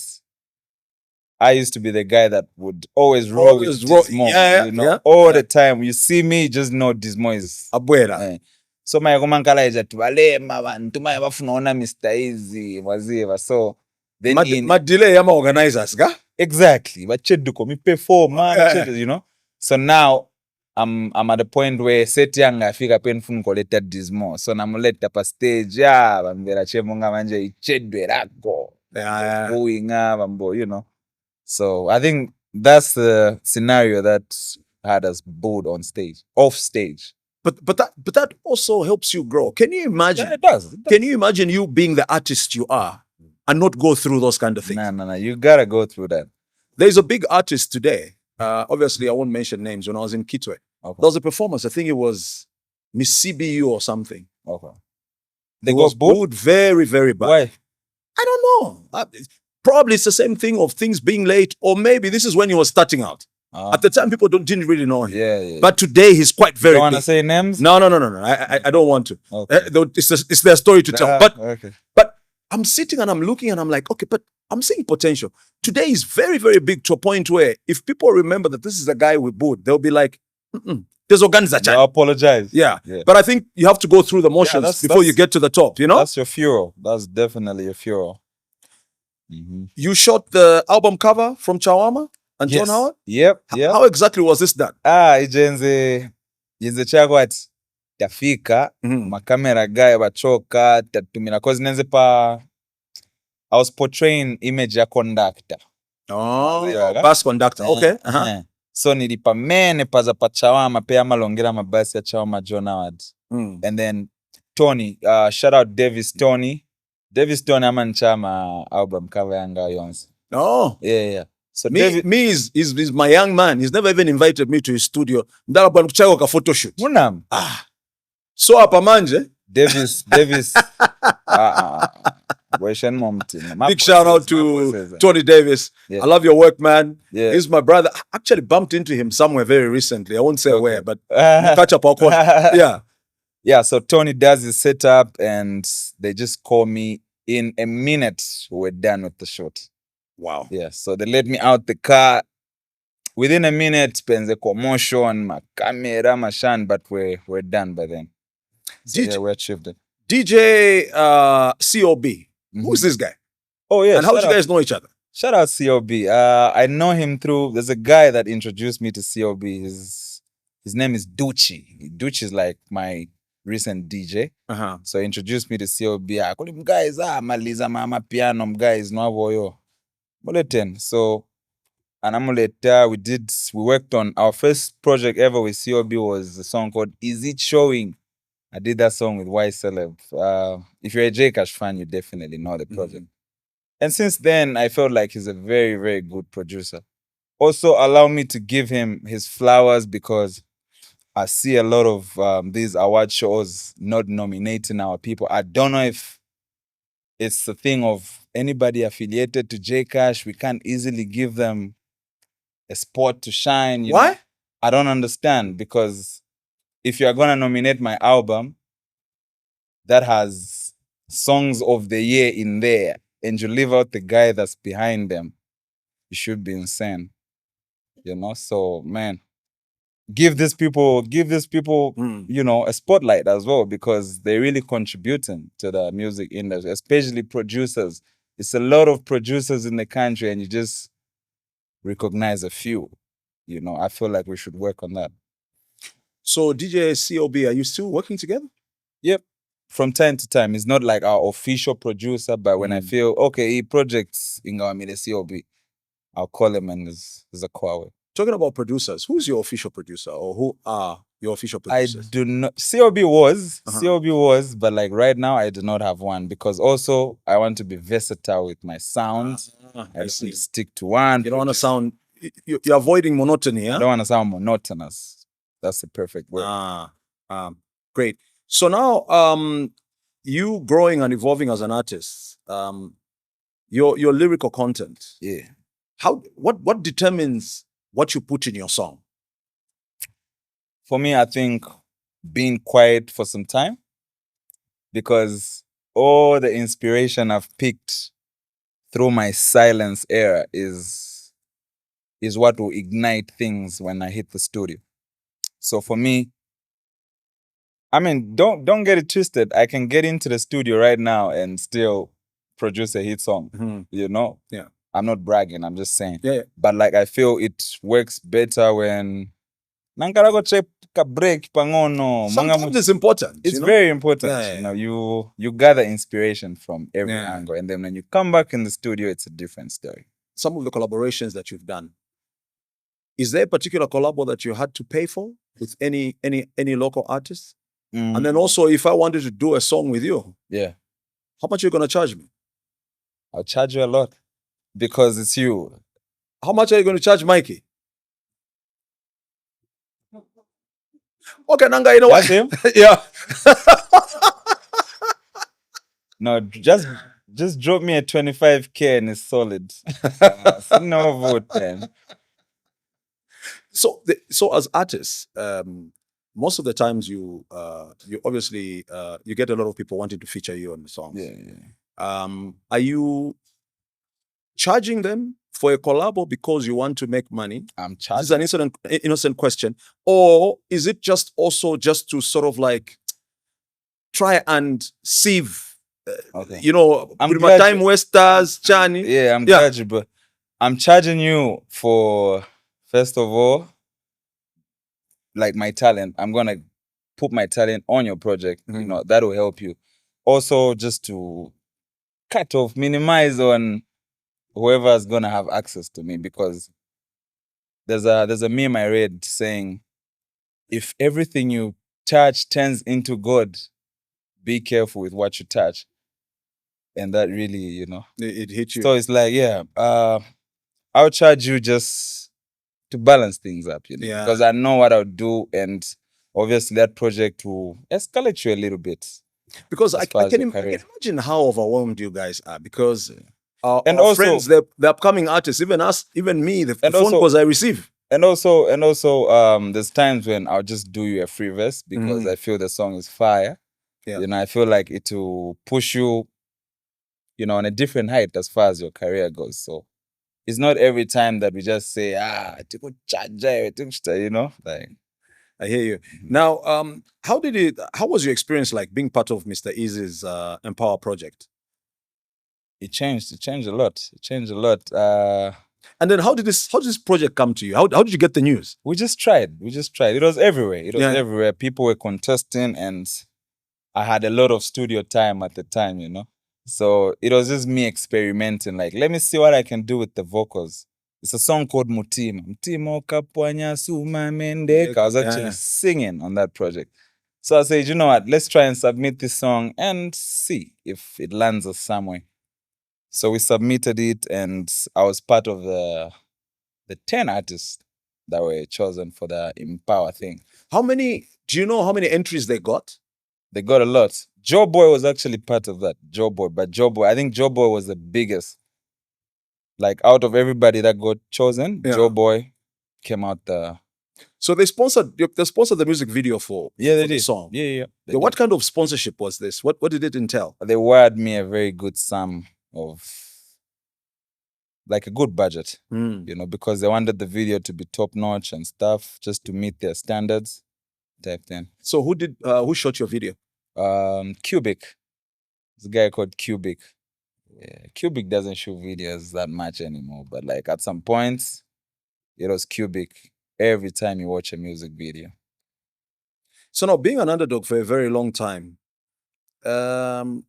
I used to be the guy that would always roll with Dismo. All the time. You see me, just know Dismo is Abuela. So my komankalaija tubalema bantu maye bafuna ona Mr. Easy waziva. So then delay yama organizers ga? Exactly. Bacheduko mi perform So now I'm at a point where set young afika penfun koleta Dismo. So namuleta pa stage bambera chemunga manje ichedwe rako. Yeah. booing up and you know. So I think that's the scenario that had us booed on stage, off stage. But that also helps you grow. Can you imagine? Yeah, it does. Can you imagine you being the artist you are and not go through those kind of things? No. You gotta go through that. There's a big artist today. Obviously, I won't mention names. When I was in Kitwe, there was a performance. I think it was Miss CBU or something. Okay. They was booed very, very bad. Why? I don't know. Probably it's the same thing of things being late, or maybe this is when he was starting out. At the time, people didn't really know him. Yeah. But today, he's quite very. You want to say names? No. I don't want to. Okay. It's their story to tell. But okay. But I'm sitting and I'm looking and I'm like, okay, but I'm seeing potential. Today is very, very big to a point where if people remember that this is the guy we booed, they'll be like, there's organization. I apologize. Yeah. But I think you have to go through the motions before you get to the top, you know? That's your fuel. That's definitely your fuel. Mm-hmm. You shot the album cover from Chawama and John Howard? Yep. How exactly was this done? Ijenze chako ati tafika makamera gaya bachoka tatumira cause nenze pa I was portraying image ya conductor. Bus conductor. Okay. So nilipa mene paza pa Chawama pe amalongera mabasi ya Chawama John Howard. And then Tony, shout out Davis Tony amanchama album cover yanga yonse. Oh. Yeah. So me is my young man. He's never even invited me to his studio. Ndala bwana kuchako ka photo shoot. Munam. So hapa manje. Davis. Big shout out to Tony Davis. Yeah. I love your work, man. Yeah. He's my brother. I actually bumped into him somewhere very recently. I won't say where, but catch up. Yeah. So Tony does his setup and they just call me in a minute. We're done with the shoot. Wow. Yeah. So they let me out the car. Within a minute, penze commotion, my camera, my shan, but we're done by then. So we achieved it. DJ COB. Who's this guy? Oh, yeah. And how did you guys know each other? Shout out COB. I know him through, there's a guy that introduced me to COB. His name is Duchi. Duchi is like my recent DJ. So he introduced me to COB. I call him guys, maliza mama piano, guys, no avoyo. Bulletin. So, and we worked on our first project ever with COB was a song called Is It Showing? I did that song with Y Celeb. If you're a Jae Cash fan, you definitely know the project. And since then, I felt like he's a very, very good producer. Also, allow me to give him his flowers because I see a lot of these award shows not nominating our people. I don't know if it's the thing of anybody affiliated to Jae Cash. We can't easily give them a spot to shine. Why? Know? I don't understand because if you're going to nominate my album that has songs of the year in there and you leave out the guy that's behind them, you should be insane. You know? So, man, give these people, you know, a spotlight as well because they're really contributing to the music industry, especially producers. It's a lot of producers in the country and you just recognize a few. You know, I feel like we should work on that. So DJ COB, are you still working together? Yep. From time to time. It's not like our official producer, but when I feel, okay, he projects in our COB, I'll call him and there's a call. Talking about producers, who's your official producer or who are your official producers? I do not. COB was, but like right now I do not have one because also I want to be versatile with my sounds. I don't stick to one. You don't want to sound, you're avoiding monotony, huh? I don't want to sound monotonous. That's the perfect word. Great. So now, you growing and evolving as an artist, your lyrical content. Yeah. What determines what you put in your song? For me, I think being quiet for some time because all the inspiration I've picked through my silence era is what will ignite things when I hit the studio. So for me, I mean, don't get it twisted. I can get into the studio right now and still produce a hit song, you know? Yeah. I'm not bragging, I'm just saying. Yeah. But like, I feel it works better when nankala ko check ka break pangono. Sometimes it's important. It's very important. You gather inspiration from every angle, and then when you come back in the studio, it's a different story. Some of the collaborations that you've done, is there a particular collabo that you had to pay for with any local artist? And then also, if I wanted to do a song with you, how much are you gonna charge me? I'll charge you a lot because it's you. How much are you gonna charge Mikey? Okay, Nanga, you know That's what? him? Yeah. No, just drop me a 25K and it's solid. No vote, man. So as artists, most of the times you obviously you get a lot of people wanting to feature you on the songs. Are you charging them for a collabo because you want to make money? I'm charging. This is an innocent question. Or is it just also just to sort of like try and sieve, you know, my time wasters, Chani? Yeah, I'm glad you, but I'm charging you for, first of all, like my talent. I'm gonna put my talent on your project. You know, that will help you. Also, just to cut off, minimize on whoever's gonna have access to me, because there's a meme I read saying, if everything you touch turns into God, be careful with what you touch. And that really, you know, it hit you. So it's like, I'll charge you just to balance things up, you know, because I know what I'll do, and obviously that project will escalate you a little bit. Because I can imagine how overwhelmed you guys are, because our also, friends, the upcoming artists, even us, even me, the phone calls I receive. And also, there's times when I'll just do you a free verse because I feel the song is fire. You know, I feel like it will push you, you know, on a different height as far as your career goes. So it's not every time that we just say, you know, like. I hear you. Now, how was your experience like being part of Mr. Easy's Empower project? It changed a lot. And then how did this project come to you? How did you get the news? We just tried. It was everywhere. Everywhere. People were contesting, and I had a lot of studio time at the time, you know. So it was just me experimenting, like, let me see what I can do with the vocals. It's a song called Mutima. I was actually singing on that project. So I said, you know what, let's try and submit this song and see if it lands us somewhere. So we submitted it, and I was part of the 10 artists that were chosen for the Empower thing. Do you know how many entries they got? They got a lot. Joe Boy was actually part of that. I think Joe Boy was the biggest. Like, out of everybody that got chosen, Joe Boy came out the. So they sponsored the music video for the song. Yeah. What kind of sponsorship was this? What did it entail? They wired me a very good sum of, like, a good budget, you know, because they wanted the video to be top notch and stuff, just to meet their standards type thing. So who shot your video? Cubic. This guy called Cubic. Yeah, Cubic doesn't shoot videos that much anymore, but like at some points, it was Cubic every time you watch a music video. So now, being an underdog for a very long time, how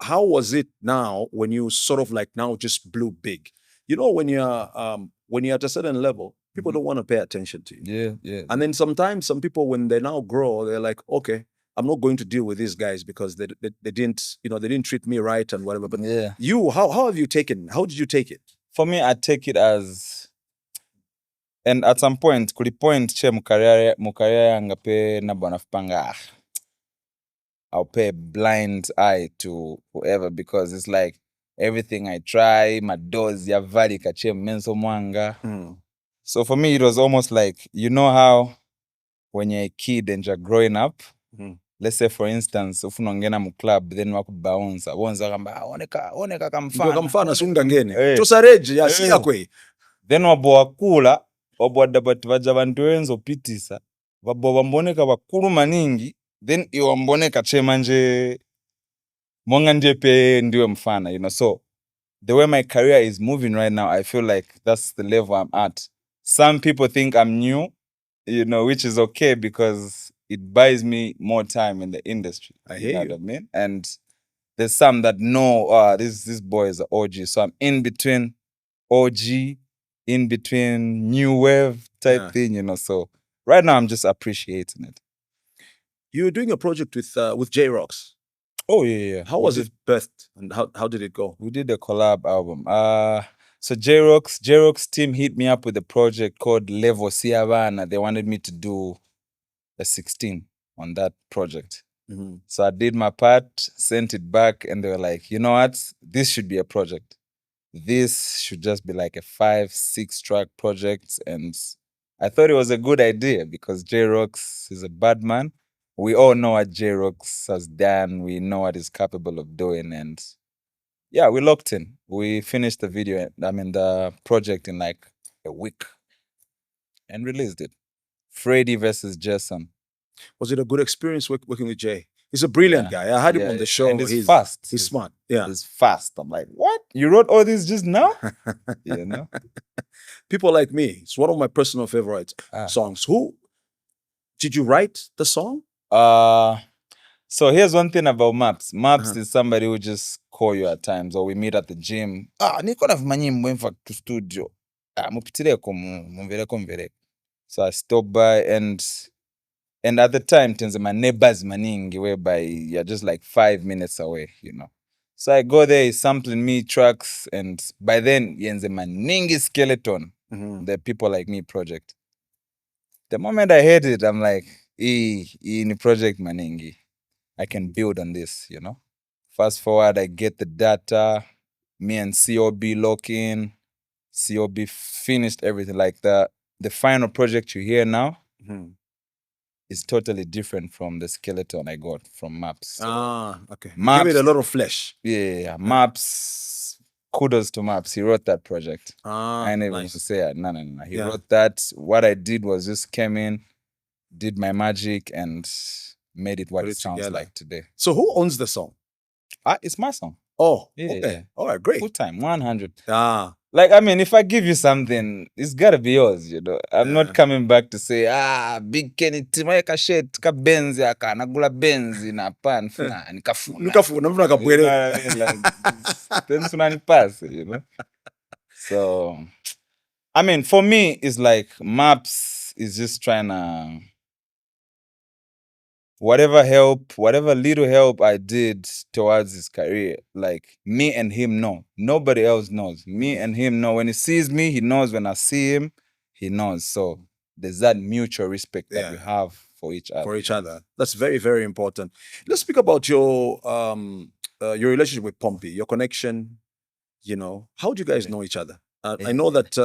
was it now when you sort of like now just blew big? You know, when you're at a certain level, people don't want to pay attention to you. Yeah. And then sometimes some people, when they now grow, they're like, okay, I'm not going to deal with these guys because they didn't, you know, they didn't treat me right and whatever. But you, how have you taken? How did you take it? For me, I take it as, and at some point, kuli point che mukaria yanga pe na banafpanga. I'll pay a blind eye to whoever, because it's like everything I try, my doors ya vali kache menso mwanga. So for me, it was almost like, you know how when you're a kid and you're growing up, let's say for instance, ufunongena mu club, then wakubounce, wonza kamba oneka kamfana sungangene tosareji ya siya kwe. Then wabowa kula, wabwada bati vaja bantu wenzo pitisa, wabowa mboneka bakulu maningi, then iwamboneka chema nje monga nje pe ndiwe mfana, you know. So the way my career is moving right now, I feel like that's the level I'm at. some people think I'm new, which is okay because it buys me more time in the industry. I hear you. What I mean? And there's some that know, this boy is an OG. So I'm in between OG, in between new wave type thing, So right now I'm just appreciating it. You're doing a project with J-Rocks. Oh yeah. How was it birthed and how did it go? We did a collab album. So J-Rocks team hit me up with a project called Levo Siavana. They wanted me to do a 16 on that project. Mm-hmm. So I did my part, sent it back, and they were like, you know what? This should be a project. This should just be like a 5-6 track project. And I thought it was a good idea because J-Rocks is a bad man. We all know what J-Rocks has done. We know what he's capable of doing. And yeah, we locked in. We finished the project in like a week and released it. Freddie versus Jason. Was it a good experience working with Jay? He's a brilliant guy. I had him on the show. And he's fast. He's smart. Yeah. He's fast. I'm like, what? You wrote all this just now? People Like Me. It's one of my personal favorite songs. Who did you write the song? So here's one thing about Maps. Maps is somebody who just call you at times, or we meet at the gym. Niko nafumanyi mwemfa to studio. Mupitireko mumvereko mvereko. So I stop by and at the time, tenze my neighbors maningi, whereby you're just like 5 minutes away, So I go there, he's sampling me tracks, and by then, yenze maningi skeleton, the People Like Me project. The moment I heard it, I'm like, in project maningi. I can build on this, Fast forward, I get the data, me and COB lock in, COB finished everything like that. The final project you hear now, is totally different from the skeleton I got from Maps. So okay. Maps, give it a lot of flesh. Yeah. Maps, kudos to Maps. He wrote that project. I ain't able to say it. No. He wrote that. What I did was just came in, did my magic, and made it what it sounds like today. So who owns the song? It's my song. Oh, okay. Yeah. All right, great. Full time, 100. Like, I mean, if I give you something, it's gotta be yours, I'm not coming back to say, Big Kenny timaweka shit, ka benzi aka, nagula benzi na pan, nikafuna. Nikafuna, mfuna kapwele. Then sunani pass, So, I mean, for me, it's like Maps is just trying to, whatever little help I did towards his career, like me and him know. Nobody else knows. Me and him know. When he sees me, he knows. When I see him, he knows. So there's that mutual respect that we have for each other. That's very, very important. Let's speak about your relationship with Pompey, your connection. How do you guys know each other? I know that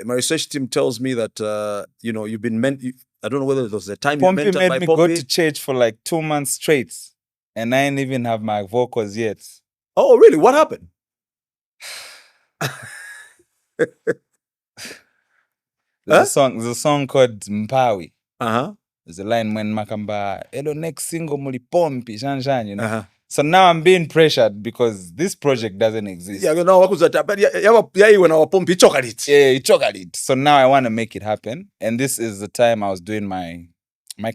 my research team tells me that you've been I don't know whether it was the time Pompey you mentored made by me Pompey. go to church for like 2 months straight, and I didn't even have my vocals yet. Oh, really? What happened? There's a song called Mpawi. There's a line when Makamba, "Hello, next single muli Pompey, shan," So now I'm being pressured because this project doesn't exist. Yeah, when our Pompey chocolate. Yeah, chocolate. So now I want to make it happen. And this is the time I was doing my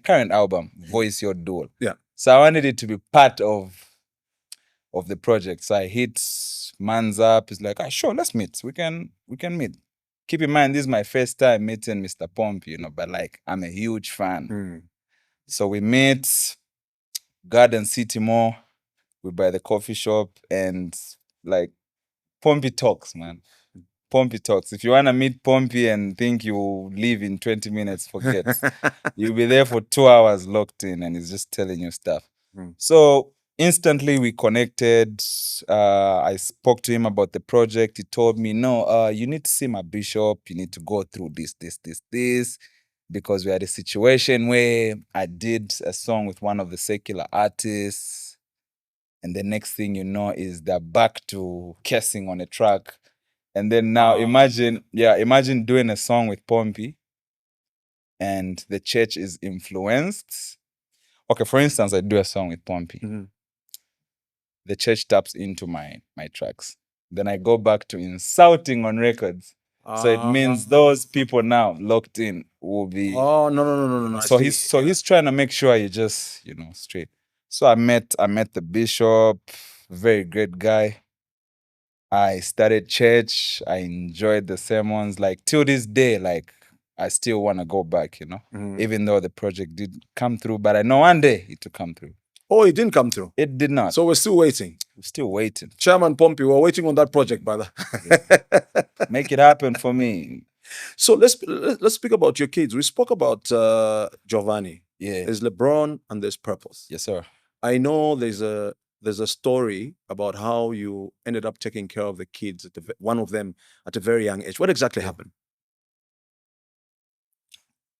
current album, Voice Your Duel. Yeah. So I wanted it to be part of the project. So I hit Man's up. He's like, sure, let's meet. We can meet. Keep in mind, this is my first time meeting Mr. Pompey, but like I'm a huge fan. So we meet, Garden City Mall. We buy the coffee shop, and like Pompey talks, man. Pompey talks. If you want to meet Pompey and think you leave in 20 minutes, forget. You'll be there for 2 hours locked in, and he's just telling you stuff. So instantly we connected. I spoke to him about the project. He told me, no, you need to see my bishop. You need to go through this. Because we had a situation where I did a song with one of the secular artists. And the next thing you know is they're back to cursing on a track. And then now imagine doing a song with Pompey and the church is influenced. Okay, for instance, I do a song with Pompey. The church taps into my tracks. Then I go back to insulting on records. So it means those people now locked in will be. Oh no. So he's trying to make sure you just straight. So I met the bishop, very great guy. I started church. I enjoyed the sermons. Like till this day, like I still want to go back. Even though the project did come through, but I know one day it will come through. Oh, it didn't come through. It did not. So we're still waiting. We're still waiting. Chairman Pompey, we're waiting on that project, brother. Make it happen for me. So let's speak about your kids. We spoke about Giovanni. Yeah. There's LeBron and there's Purpose. Yes, sir. I know there's a story about how you ended up taking care of the kids, one of them at a very young age. What exactly happened?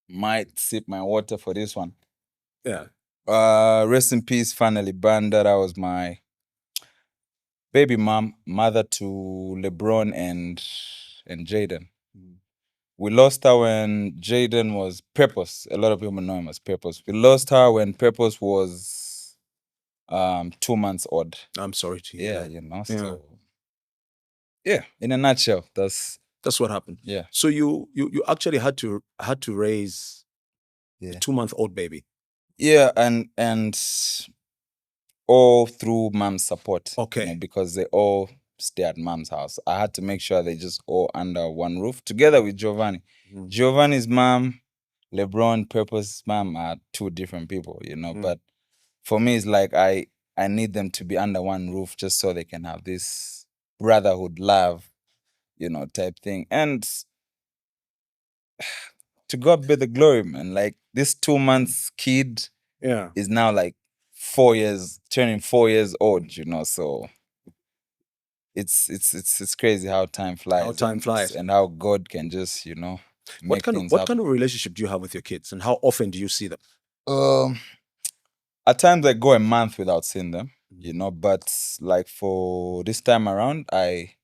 Might sip my water for this one. Yeah. Rest in peace, finally Banda. That was my baby mother to LeBron and Jaden. We lost her when Jaden was Purpose. A lot of people know him as Purpose. We lost her when Purpose was 2 months old. I'm sorry to hear. Yeah, So yeah, in a nutshell, that's what happened. Yeah. So you actually had to raise a 2-month-old baby. Yeah, and all through mom's support. Okay. Because they all stay at mom's house. I had to make sure they just all under one roof together with Giovanni. Giovanni's mom, LeBron, Purpose's mom are two different people, But for me, it's like I need them to be under one roof just so they can have this brotherhood love, type thing. And to God be the glory, man. Like this 2 months kid is now like 4 years, turning 4 years old, So it's crazy how time flies. How time flies. And how God can just, What kind of relationship do you have with your kids, and how often do you see them? At times I go a month without seeing them, but like for this time around, I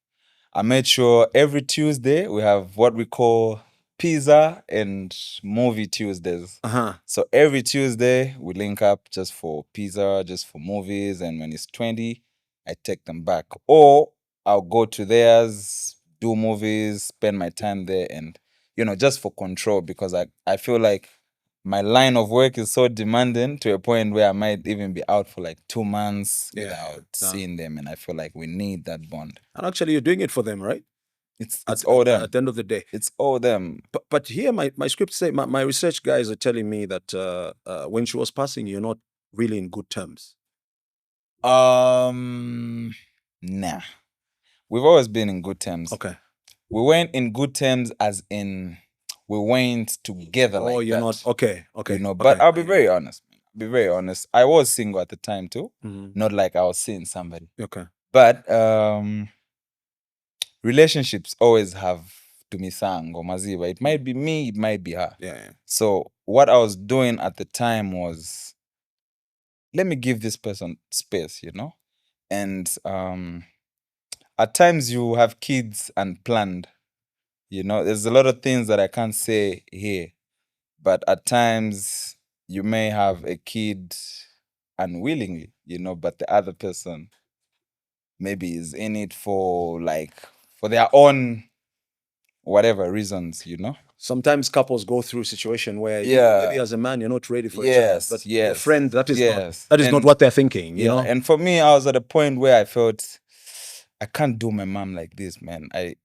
made sure every Tuesday we have what we call pizza and movie Tuesdays. So every Tuesday we link up just for pizza, just for movies, and when it's 20, I take them back. Or I'll go to theirs, do movies, spend my time there, and just for control, because I feel like my line of work is so demanding to a point where I might even be out for like 2 months without seeing them, and I feel like we need that bond. And actually, you're doing it for them, right? It's all them. At the end of the day, it's all them. But here, my script say my research guys are telling me that when she was passing, you're not really in good terms. Nah. We've always been in good terms. Okay. We weren't in good terms as in we weren't together like that. Oh, you're not. Okay. But I'll be very honest. I was single at the time too. Not like I was seeing somebody. Okay. But relationships always have tumisango maziba. It might be me, it might be her. Yeah. So what I was doing at the time was, let me give this person space, And at times you have kids unplanned. There's a lot of things that I can't say here. But at times you may have a kid unwillingly, but the other person maybe is in it for their own whatever reasons, Sometimes couples go through a situation where maybe as a man you're not ready for a child, but your friend, that is not what they're thinking, you know. And for me, I was at a point where I felt I can't do my mom like this, man. I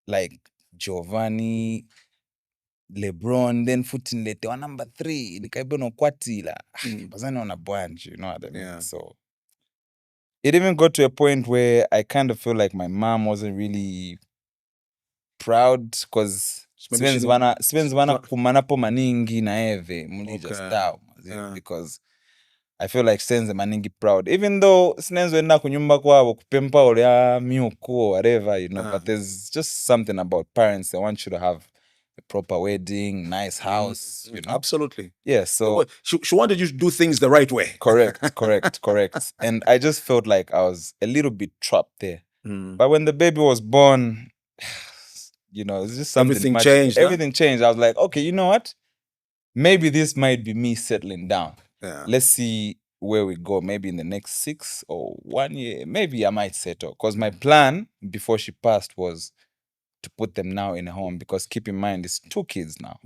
like Giovanni, LeBron, then futinlete wa number 3 nikaibe no kwatila bazani on a bunch, you know what I mean? Yeah. So it even got to a point where I kind of feel like my mom wasn't really proud, because sipenzi bana kumanapo maningi na eve mulija style, because I feel like senze maningi proud, even though sinenzo enda kunyumba kwabo kupempa ole miuko or whatever, but there's just something about parents. They want you to have a proper wedding, nice house, Absolutely. Yeah, so she wanted you to do things the right way. Correct. And I just felt like I was a little bit trapped there. But when the baby was born, it's just something. Everything changed. Everything changed. I was like, okay, you know what? Maybe this might be me settling down. Yeah. Let's see where we go. Maybe in the next 6 or 1 year, maybe I might settle. Because my plan before she passed was to put them now in a home, because keep in mind it's 2 kids now.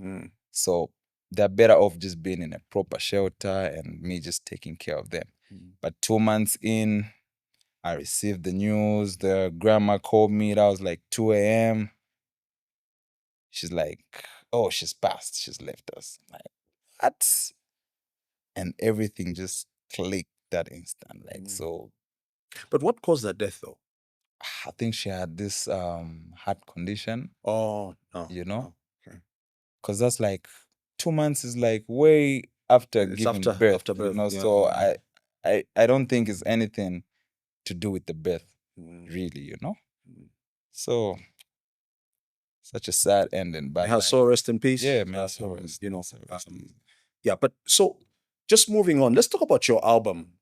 So they're better off just being in a proper shelter and me just taking care of them. But 2 months in, I received the news. The grandma called me. That was like 2 a.m. She's like, oh, she's passed. She's left us. I'm like, what? And everything just clicked that instant. Like, so. But what caused that death, though? I think she had this heart condition. Oh, no. You know? Okay. Because that's like 2 months is like way after It's giving after birth. birth. You know? Yeah. So I don't think it's anything to do with the birth, really, you know? So such a sad ending. But may her soul rest in peace. Yeah, may her soul rest. You know. Yeah, but so just moving on, let's talk about your album,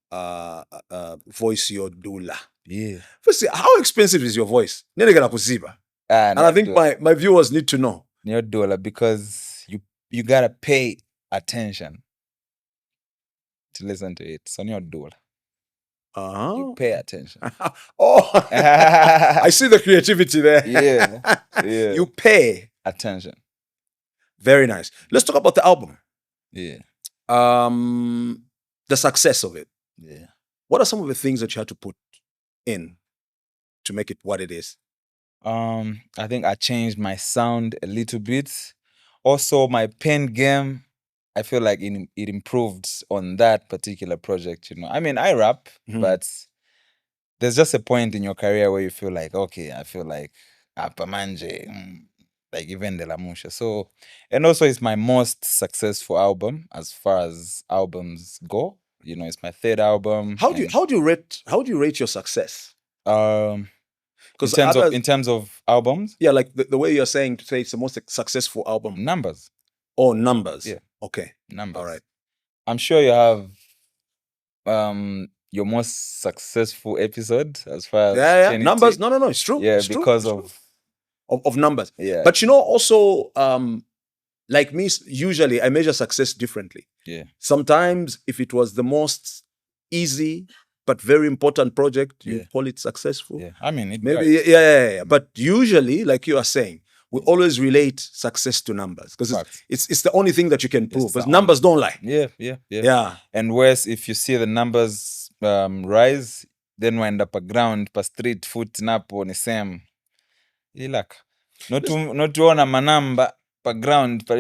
Voice Your Dula. Yeah. Firstly, how expensive is your voice? And I think my viewers need to know. Your dollar, because you gotta pay attention to listen to it. So your dollar. You pay attention. Oh, I see the creativity there. Yeah. You pay attention. Very nice. Let's talk about the album. Yeah. The success of it. Yeah. What are some of the things that you had to put in to make it what it is? I think I changed my sound a little bit. Also, my pen game, I feel like it improved on that particular project, you know. I mean, I rap, but there's just a point in your career where you feel like, okay, I feel like Apamanje, like even De La Musha. So, and also it's my most successful album as far as albums go. You know, it's my 3rd album. How do you rate your success? In terms of albums? Yeah, like the way you're saying to say it's the most successful album. Numbers. Oh, numbers. Yeah. Okay. Numbers. All right. I'm sure you have your most successful episode as far as numbers. No, it's true. Yeah, it's because true. Of numbers. Yeah. But you know, also like me, usually I measure success differently. Yeah. Sometimes if it was the most easy but very important project, you call it successful. Yeah. I mean, maybe yeah. But usually, like you are saying, we always relate success to numbers because it's the only thing that you can prove. Because numbers don't lie. Yeah. And worse, if you see the numbers rise, then we end up a ground per street foot napo ni same. Ilaka. Not to own a manamba per ground per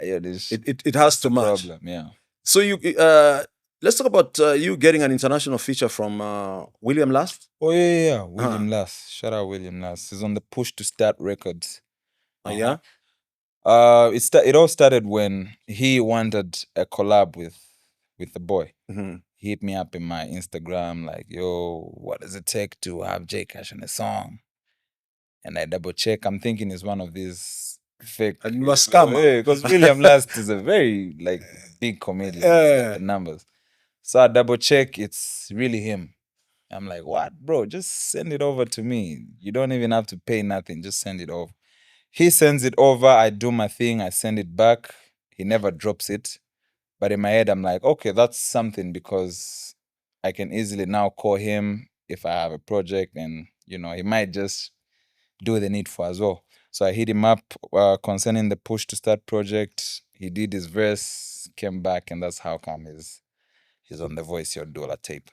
it has to match. Problem, yeah. So you let's talk about you getting an international feature from William Last. Oh yeah. William Last. Shout out William Last. He's on the Push to Start Records. Yeah. It all started when he wanted a collab with the boy. He hit me up in my Instagram like, yo, what does it take to have Jae Cash on a song? And I double check. I'm thinking it's one of these fake scammer. Because William Last is a very big comedian. The numbers. So I double check. It's really him. I'm like, what, bro? Just send it over to me. You don't even have to pay nothing. Just send it over. He sends it over. I do my thing. I send it back. He never drops it. But in my head, I'm like, okay, that's something, because I can easily now call him if I have a project, and, you know, he might just do the needful as well. So I hit him up concerning the Push to Start project. He did his verse, came back, and that's how come he's on the Voice Your Dollar tape.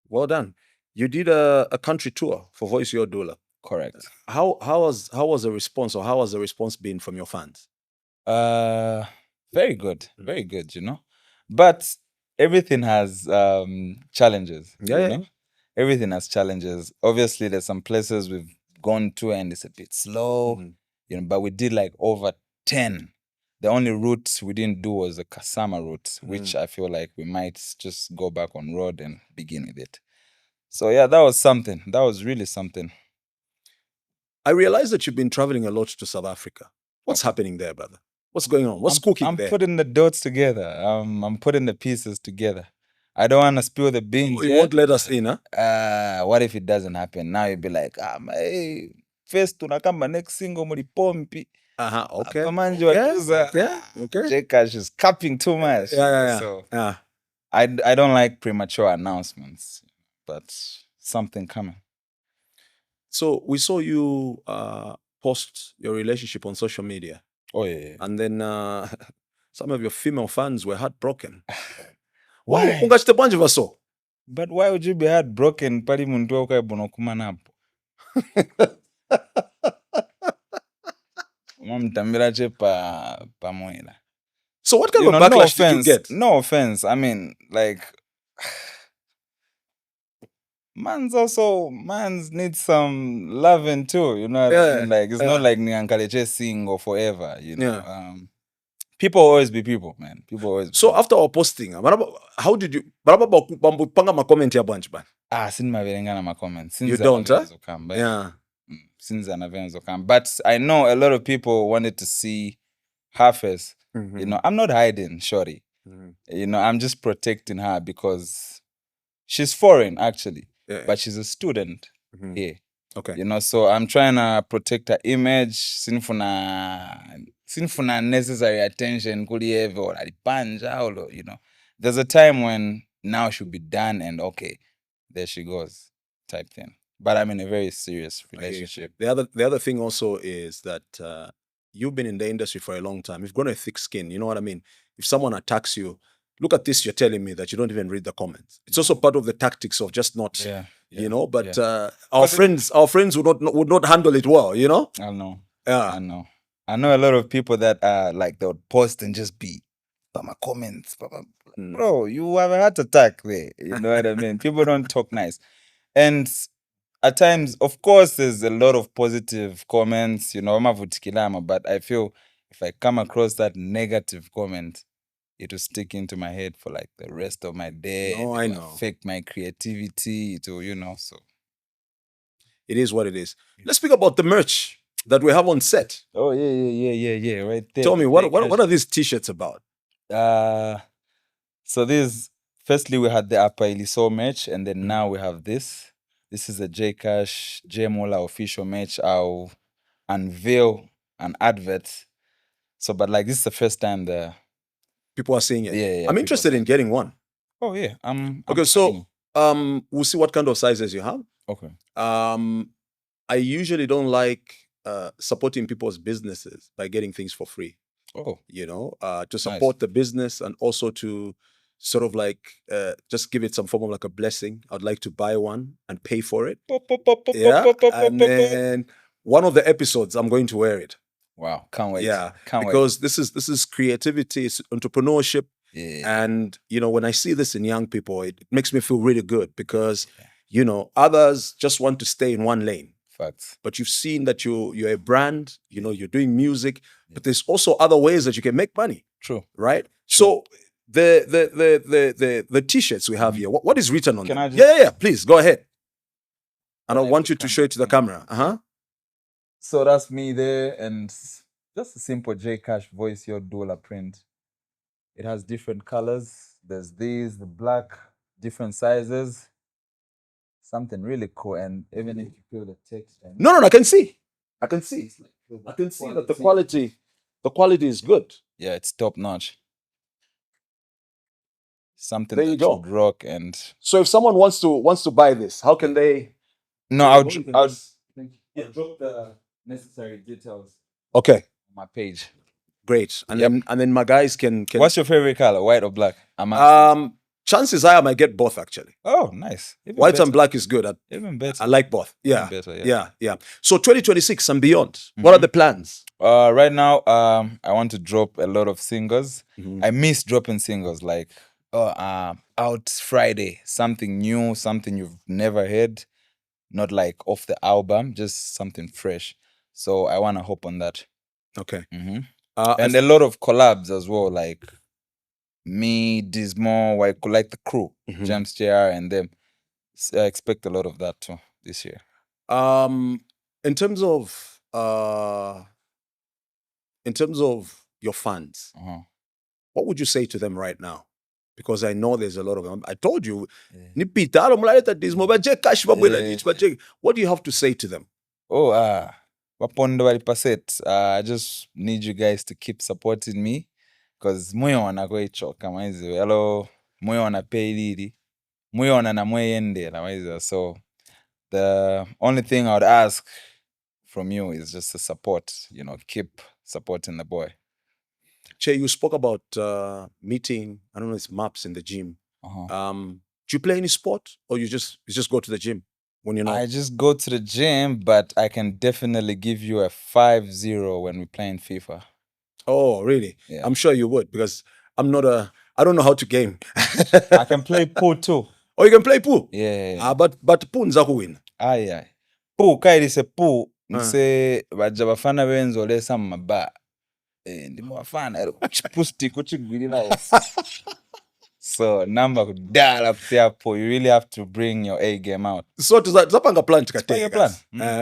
Well done. You did a country tour for Voice Your Dollar. Correct. How was the response, or how has the response been from your fans? Very good. Very good, you know. But everything has challenges. Yeah. You know? Everything has challenges. Obviously, there's some places we've gone to and it's a bit slow, you know, but we did like over 10. The only route we didn't do was the Kasama route, which I feel like we might just go back on road and begin with it. So yeah, that was something. That was really something. I realized that you've been traveling a lot to South Africa. What's happening there, brother? What's going on? What's cooking there? I'm putting the dots together. I'm putting the pieces together. I don't want to spill the beans. You won't let us in, huh? What if it doesn't happen? Now you'll be like, hey, first tunakamba next single muri pompi. Okay. Okay. Jae Cash is capping too much. Yeah. So I don't like premature announcements, but something coming. So we saw you post your relationship on social media. Oh yeah. And then some of your female fans were heartbroken. Why? Ungachite bwanje vaso. But why would you be heartbroken pali muntu wakaibona kumanapo? Mamtambira che pa mwela. So what kind of backlash did you get? No offense. I mean, like, mans need some loving too, you know what I mean? Like, it's not like Niankaleche single forever, you know. People always be people, man. People always be So people. after our posting, how did you panga ma comment ya bunch ban? Since my comments. You don't, huh? Yeah. Since come. But I know a lot of people wanted to see her face. Mm-hmm. You know, I'm not hiding, shorty. Mm-hmm. You know, I'm just protecting her because she's foreign, actually. Yeah. But she's a student here. Okay. You know, so I'm trying to protect her image. Sinfuna necessary attention. You know, there's a time when now should be done and okay, there she goes, type thing. But I'm in a very serious relationship. The other thing also is that you've been in the industry for a long time. You've grown a thick skin. You know what I mean? If someone attacks you, look at this, you're telling me that you don't even read the comments. It's also part of the tactics of just not, you know, but our friends would not handle it well, you know? I know. Yeah. I know a lot of people that like they would post and just be my comments. Bro, you have a heart attack there. You know what I mean? People don't talk nice. And at times, of course, there's a lot of positive comments, you know, but I feel if I come across that negative comment, it will stick into my head for like the rest of my day. No, I know. Affect my creativity, you know, so. It is what it is. Let's speak about the merch that we have on set. Oh, yeah, right there. Tell me, what are these t-shirts about? So this, firstly, we had the Apa Iliso merch, and then now we have this. This is a Jae Cash, Mola official merch. I'll unveil an advert. So, but like this is the first time the people are seeing it. Yeah. I'm interested in getting one. Oh yeah. Okay, so we'll see what kind of sizes you have. Okay. I usually don't like supporting people's businesses by getting things for free. Oh. You know, to support the business and also to sort of like just give it some form of like a blessing. I'd like to buy one and pay for it. Yeah. And then one of the episodes, I'm going to wear it. Wow, can't wait. Yeah, can't because wait. this is creativity, it's entrepreneurship. Yeah. And you know, when I see this in young people, it makes me feel really good because you know, others just want to stay in one lane. Facts. But you've seen that you're a brand, you know, you're doing music, but there's also other ways that you can make money. True. Right? True. So the t-shirts we have here, what is written on them? Can I just... Yeah, please go ahead. And I want you to show it to the camera. So that's me there, and just a simple Jae Cash voice your dollar print. It has different colors. There's these, the black, different sizes. Something really cool, and even if you feel the text. No, I can see. I can see that the quality is good. Yeah, it's top notch. Something there you go. Rock and. So if someone wants to buy this, how can they? No, I'll drop the necessary details. Okay. On my page. Great. And then my guys can. What's your favorite color? White or black? Chances are I might get both actually. Oh, nice. Even white better. And black is good. Even better. I like both. Yeah. Even better, yeah. So 2026 and beyond. What are the plans? Right now, I want to drop a lot of singles. I miss dropping singles like out Friday, something new, something you've never heard. Not like off the album, just something fresh. So I want to hop on that. Okay. And a lot of collabs as well, like me, Dismo, like the crew, James JR and them. So I expect a lot of that too this year. In terms of your fans, what would you say to them right now? Because I know there's a lot of them. I told you, what do you have to say to them? I just need you guys to keep supporting me because moyo wanakoicho kama hizo. Hello, moyo wanapelili. Moyo wana na mwende na hizo. So The only thing I would ask from you is just the support. Keep supporting the boy. Che, you spoke about meeting, I don't know, it's maps in the gym. Uh-huh. Do you play any sport, or you just go to the gym when you're not? I just go to the gym, but I can definitely give you a 5-0 when we play in FIFA. Oh, really? Yeah. I'm sure you would, because I don't know how to game. I can play pool too. Oh, you can play pool? Yeah. But pool nza kuwina. Aye. Pool kairise pool nse baja bafana benzo olesa mu maba. Ndimo bafana kuchipusti kuchigwirirawo. So number kudala kutia pool. You really have to bring your A game out. So zapanga plan Your plan.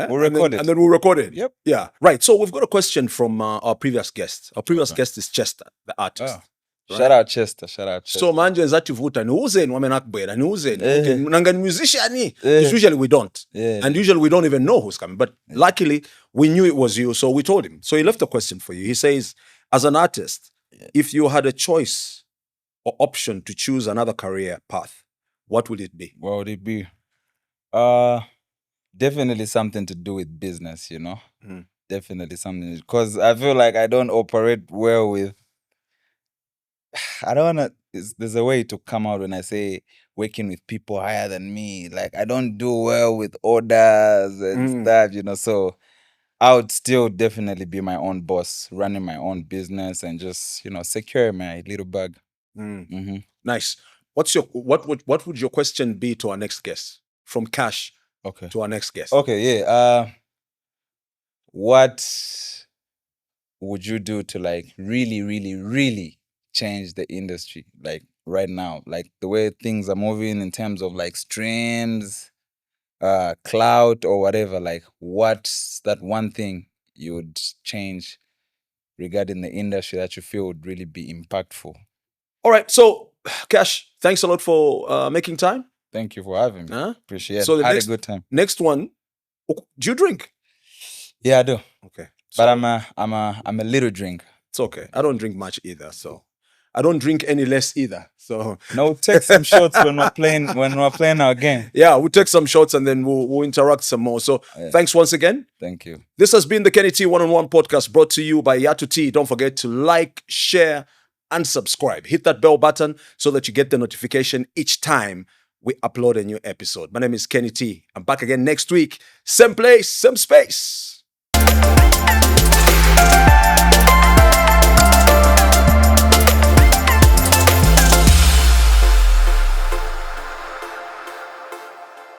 We'll record it. And then we'll record it. Yep. Yeah. Right. So we've got a question from our previous guest. Our previous guest is Chester, the artist. Oh. Right? Shout out Chester. So manje nzativuta niuzeni wamenakubwera niuzeni. Okay. Nanga musician usually we don't. And usually we don't even know who's coming. But luckily we knew it was you, so we told him. So he left a question for you. He says, as an artist, if you had a choice or option to choose another career path, what would it be? What would it be? Definitely something to do with business, Definitely something, because I feel like I don't operate well with. I don't wanna. There's a way to come out when I say working with people higher than me. Like I don't do well with orders and stuff, So I would still definitely be my own boss, running my own business, and just secure my little bag. Mm-hmm. Nice. What would your question be to our next guest? From Cash to our next guest. Okay, yeah. What would you do to like really, really, really change the industry like right now? Like the way things are moving in terms of like streams, cloud or whatever. Like what's that one thing you would change regarding the industry that you feel would really be impactful? All right. So Cash, thanks a lot for making time. Thank you for having me. Appreciate it. So had a good time. Next one, do you drink? Yeah, I do. Okay. So, but I'm a little drinker. It's okay. I don't drink much either, so I don't drink any less either. So no, take some shots when we're playing our game. Yeah, we'll take some shots and then we'll interact some more. So thanks once again. Thank you. This has been the Kenny T One-on-One podcast brought to you by Yatu Tea. Don't forget to like, share, and subscribe. Hit that bell button so that you get the notification each time we upload a new episode. My name is Kenny T. I'm back again next week. Same place, same space.